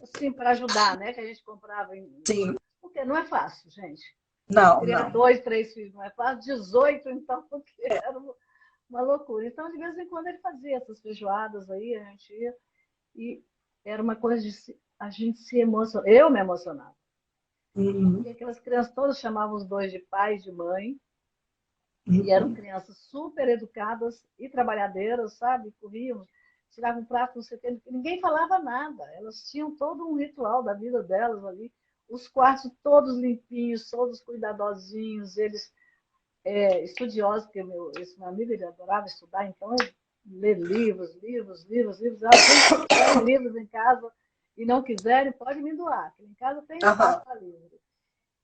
assim, para ajudar, né? Que a gente comprava Sim. porque não é fácil, gente. Não, Criar não. 2, 3 filhos não é fácil, 18, então, porque era uma loucura. Então, de vez em quando, ele fazia essas feijoadas aí, a gente ia, e era uma coisa a gente se emocionava. Eu me emocionava. Uhum. E aquelas crianças todas chamavam os dois de pai e de mãe, e eram Uhum. crianças super educadas e trabalhadeiras, sabe? Corriam, tiravam um prato, não sei o quê. Ninguém falava nada. Elas tinham todo um ritual da vida delas ali. Os quartos todos limpinhos, todos cuidadosinhos, eles estudiosos, porque esse meu amigo ele adorava estudar, então ele lê livros, livros, livros, livros. Alguém que tiverem livros em casa e não quiserem, pode me doar, que em casa tem espaço Aham. para livro.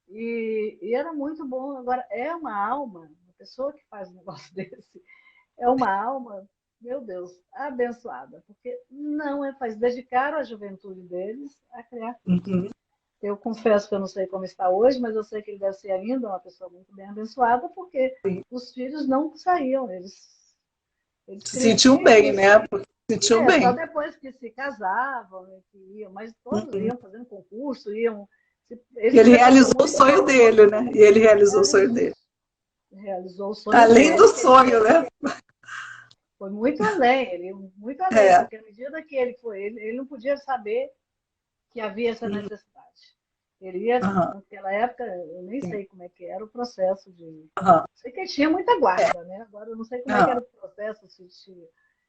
E era muito bom. Agora, é uma alma, uma pessoa que faz um negócio desse, é uma alma, meu Deus, abençoada, porque não é fácil. Dedicaram a juventude deles a criar filhos. Uhum. Eu confesso que eu não sei como está hoje, mas eu sei que ele deve ser ainda uma pessoa muito bem abençoada, porque Sim. os filhos não saíam, eles Se sentiu cresciam bem, né? Se sentiu só bem. depois que se casavam, que iam, mas todos Uhum. iam fazendo concurso, iam. E Eles se ele desenvolviam realizou o muito sonho bem. dele, né? E ele realizou o sonho Realizou, dele. realizou o sonho Além dele, do que ele sonho, né? foi muito além, É. porque à medida que ele foi, ele não podia saber que havia essa Uhum. necessidade. Ele ia, Aham. naquela época, eu nem Sim. sei como é que era o processo de. Aham. Sei que ele tinha muita É. guarda, né? Agora eu não sei como é que Aham. era o processo,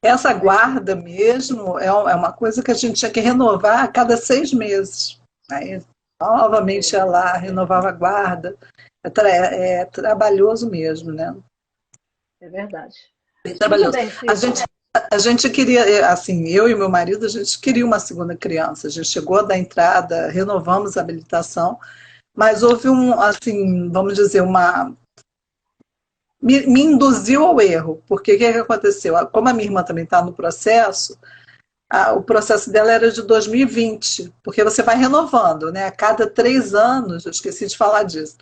Essa como é que. guarda mesmo é uma coisa que a gente tinha que renovar a cada 6 meses. Aí, novamente ia lá, renovava a guarda. É trabalhoso mesmo, né? É verdade. Bem Muito trabalhoso. bem, A Cida. gente, a gente queria, assim, eu e meu marido, a gente queria uma segunda criança. A gente chegou a dar entrada, renovamos a habilitação, mas houve assim, vamos dizer, me induziu ao erro, porque o que aconteceu? Como a minha irmã também está no processo, o processo dela era de 2020, porque você vai renovando, né? A cada 3 anos, eu esqueci de falar disso,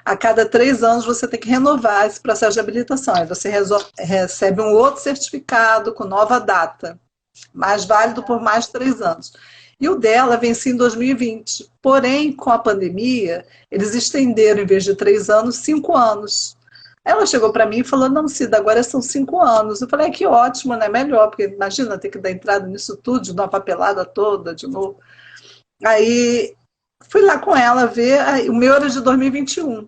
a cada 3 anos você tem que renovar esse processo de habilitação. Aí você recebe um outro certificado com nova data, mais válido por mais 3 anos. E o dela vencia em 2020. Porém, com a pandemia, eles estenderam, em vez de 3 anos, 5 anos. Ela chegou para mim e falou, não, Cida, agora são 5 anos. Eu falei, que ótimo, né? Melhor, porque imagina ter que dar entrada nisso tudo, de uma papelada toda, de novo. Aí, fui lá com ela ver, o meu era de 2021,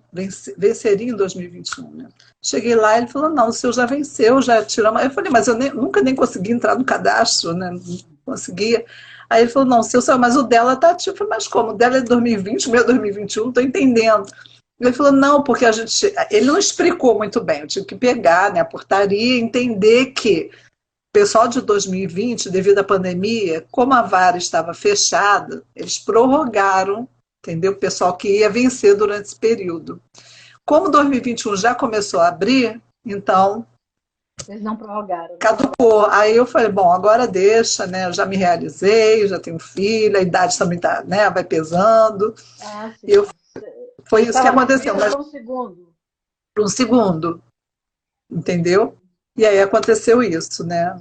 venceria em 2021, né? Cheguei lá, ele falou, não, o seu já venceu, já tiramos. Eu falei, mas eu nunca nem consegui entrar no cadastro, né? Não conseguia. Aí ele falou, não, o seu, mas o dela está ativo. Eu falei, mas como? O dela é de 2020, o meu é 2021, não estou entendendo. Ele falou, não, porque ele não explicou muito bem, eu tive que pegar, né, a portaria e entender que o pessoal de 2020, devido à pandemia, como a vara estava fechada, eles prorrogaram, entendeu? O pessoal que ia vencer durante esse período. Como 2021 já começou a abrir, então eles não prorrogaram. caducou. Aí eu falei, bom, agora deixa, né? Eu já me realizei, já tenho filho, a idade também tá, né, vai pesando. Ah, sim. Foi isso que aconteceu. Mas para um segundo. Para um segundo, entendeu? E aí aconteceu isso, né?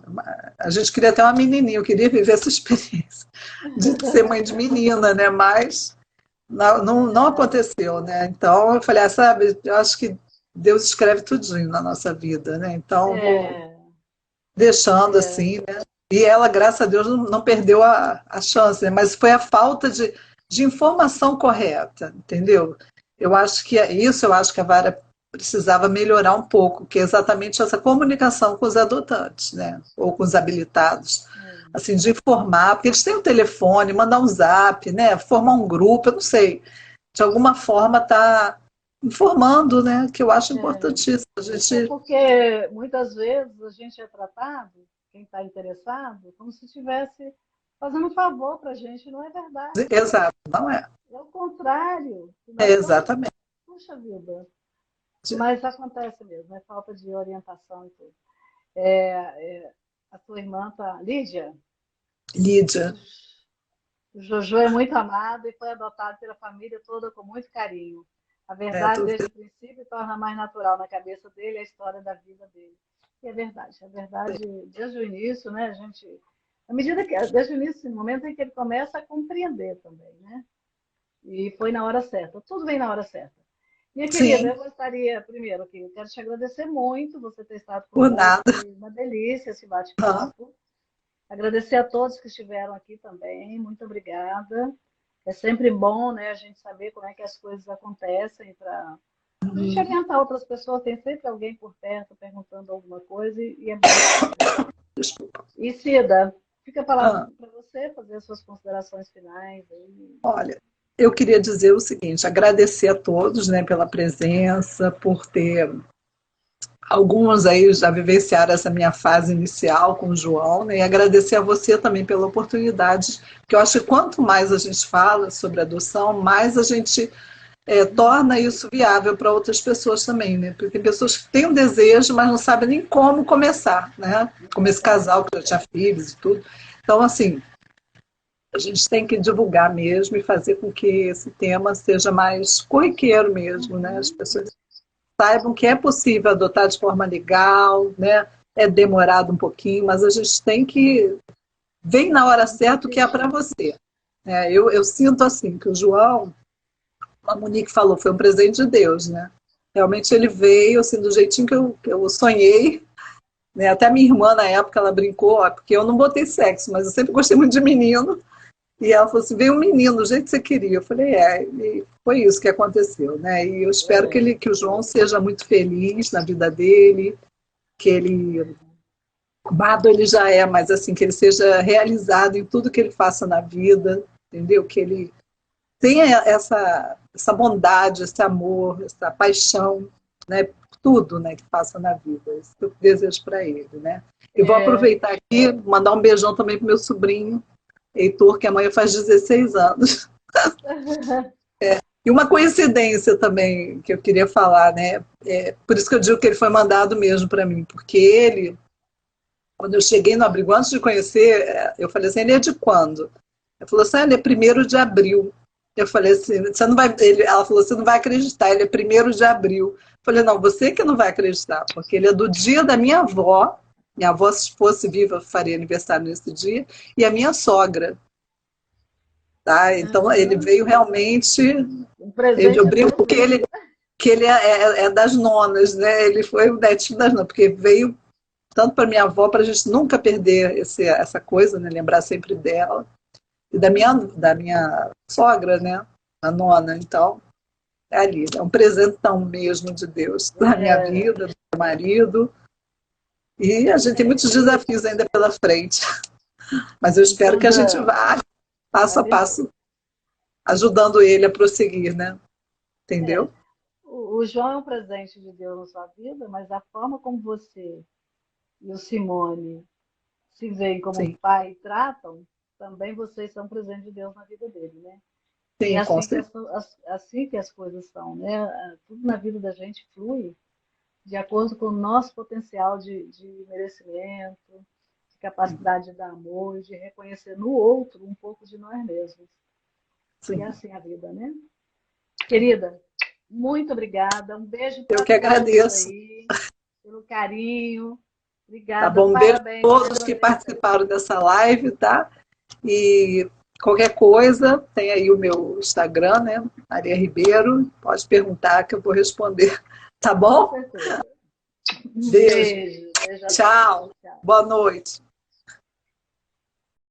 A gente queria ter uma menininha, eu queria viver essa experiência de ser mãe de menina, né? Mas não aconteceu, né? Então eu falei, sabe, eu acho que Deus escreve tudinho na nossa vida, né? Então vou deixando assim, né? E ela, graças a Deus, não perdeu a chance, né? Mas foi a falta de informação correta, entendeu? Eu acho que eu acho que a vara precisava melhorar um pouco, que é exatamente essa comunicação com os adotantes, né? Ou com os habilitados. Assim, de informar, porque eles têm um telefone, mandar um zap, né? Formar um grupo, eu não sei. De alguma forma tá informando, né? Que eu acho importantíssimo. Porque muitas vezes a gente é tratado, quem está interessado, como se estivesse fazendo um favor para a gente, não é verdade. Exato, não é. É o contrário. Exatamente. Puxa vida. Mas acontece mesmo, é falta de orientação e tudo. A tua irmã, Lídia? Lídia. O Jojo é muito amado e foi adotado pela família toda com muito carinho. A verdade, desde o princípio, torna mais natural na cabeça dele a história da vida dele. E é verdade, desde o início, né, a gente... desde o início, no momento em que ele começa a compreender também, né? E foi na hora certa. Tudo vem na hora certa. Minha querida, eu gostaria, primeiro, que eu quero te agradecer muito você ter estado conosco. Uma delícia esse bate-papo. Agradecer a todos que estiveram aqui também. Muito obrigada. É sempre bom, né, a gente saber como é que as coisas acontecem para a gente orientar outras pessoas. Tem sempre alguém por perto perguntando alguma coisa e é bom. E Cida, fica a palavra para você fazer as suas considerações finais. Olha, eu queria dizer o seguinte, agradecer a todos, né, pela presença, por ter... Alguns aí já vivenciaram essa minha fase inicial com o João, né, e agradecer a você também pela oportunidade, porque eu acho que quanto mais a gente fala sobre adoção, mais a gente torna isso viável para outras pessoas também, né, porque tem pessoas que têm um desejo, mas não sabem nem como começar, né, como esse casal que já tinha filhos e tudo. Então, assim, a gente tem que divulgar mesmo e fazer com que esse tema seja mais corriqueiro mesmo, né, as pessoas saibam que é possível adotar de forma legal, né? É demorado um pouquinho, mas a gente tem que ver na hora certa o que é para você. Eu sinto assim, que o João, a Monique falou, foi um presente de Deus, né? Realmente ele veio assim, do jeitinho que eu sonhei, né? Até minha irmã, na época, ela brincou, porque eu não botei sexo, mas eu sempre gostei muito de menino. E ela falou assim, veio um menino do jeito que você queria. Eu falei, e foi isso que aconteceu, né? E eu espero que o João seja muito feliz na vida dele, que ele, amado ele já é, mas assim, que ele seja realizado em tudo que ele faça na vida, entendeu? Que ele tenha essa bondade, esse amor, essa paixão, né? Tudo, né, que faça na vida. Isso que eu desejo para ele, né? E vou aproveitar aqui, mandar um beijão também pro meu sobrinho, Heitor, que amanhã faz 16 anos. E uma coincidência também que eu queria falar, né? Por isso que eu digo que ele foi mandado mesmo para mim, porque ele, Quando eu cheguei no abrigo, antes de conhecer, eu falei assim, ele é de quando? Ela falou assim, ele é 1º de abril. Eu falei assim, você não vai... ela falou, você não vai acreditar, ele é 1º de abril. Eu falei, não, você que não vai acreditar, porque ele é do dia da minha avó. Minha avó, se fosse viva, faria aniversário nesse dia, e a minha sogra. Tá? Então, ele veio realmente... Um presente Eu brinco que ele é das nonas, né? Ele foi o netinho das nonas, porque veio tanto para minha avó, para a gente nunca perder essa coisa, né? Lembrar sempre dela. E da minha sogra, né? A nona. Então, é ali. É um presentão mesmo de Deus na minha vida, do meu marido. E a gente tem muitos desafios ainda pela frente. Mas eu espero que a gente vá, passo a passo, ajudando ele a prosseguir, né? Entendeu? O João é um presente de Deus na sua vida, mas a forma como você e o Simone se veem como Sim. pai e tratam, também vocês são presente de Deus na vida dele, né? Sim, E com assim que, certeza. assim que as coisas são, né? Tudo na vida da gente flui de acordo com o nosso potencial de merecimento, de capacidade de dar amor, de reconhecer no outro um pouco de nós mesmos. E é Sim. assim a vida, né? Querida, muito obrigada. Um beijo Eu para que todos agradeço. aí, pelo carinho. Tá Obrigada, bom? Um beijo a parabéns todos pelo que aniversário. participaram dessa live, tá? E qualquer coisa, tem aí o meu Instagram, né? Maria Ribeiro. Pode perguntar que eu vou responder. Tá Com bom? certeza. Um Beijo. beijo. Beijo a todos. Tchau. Tchau. Boa noite.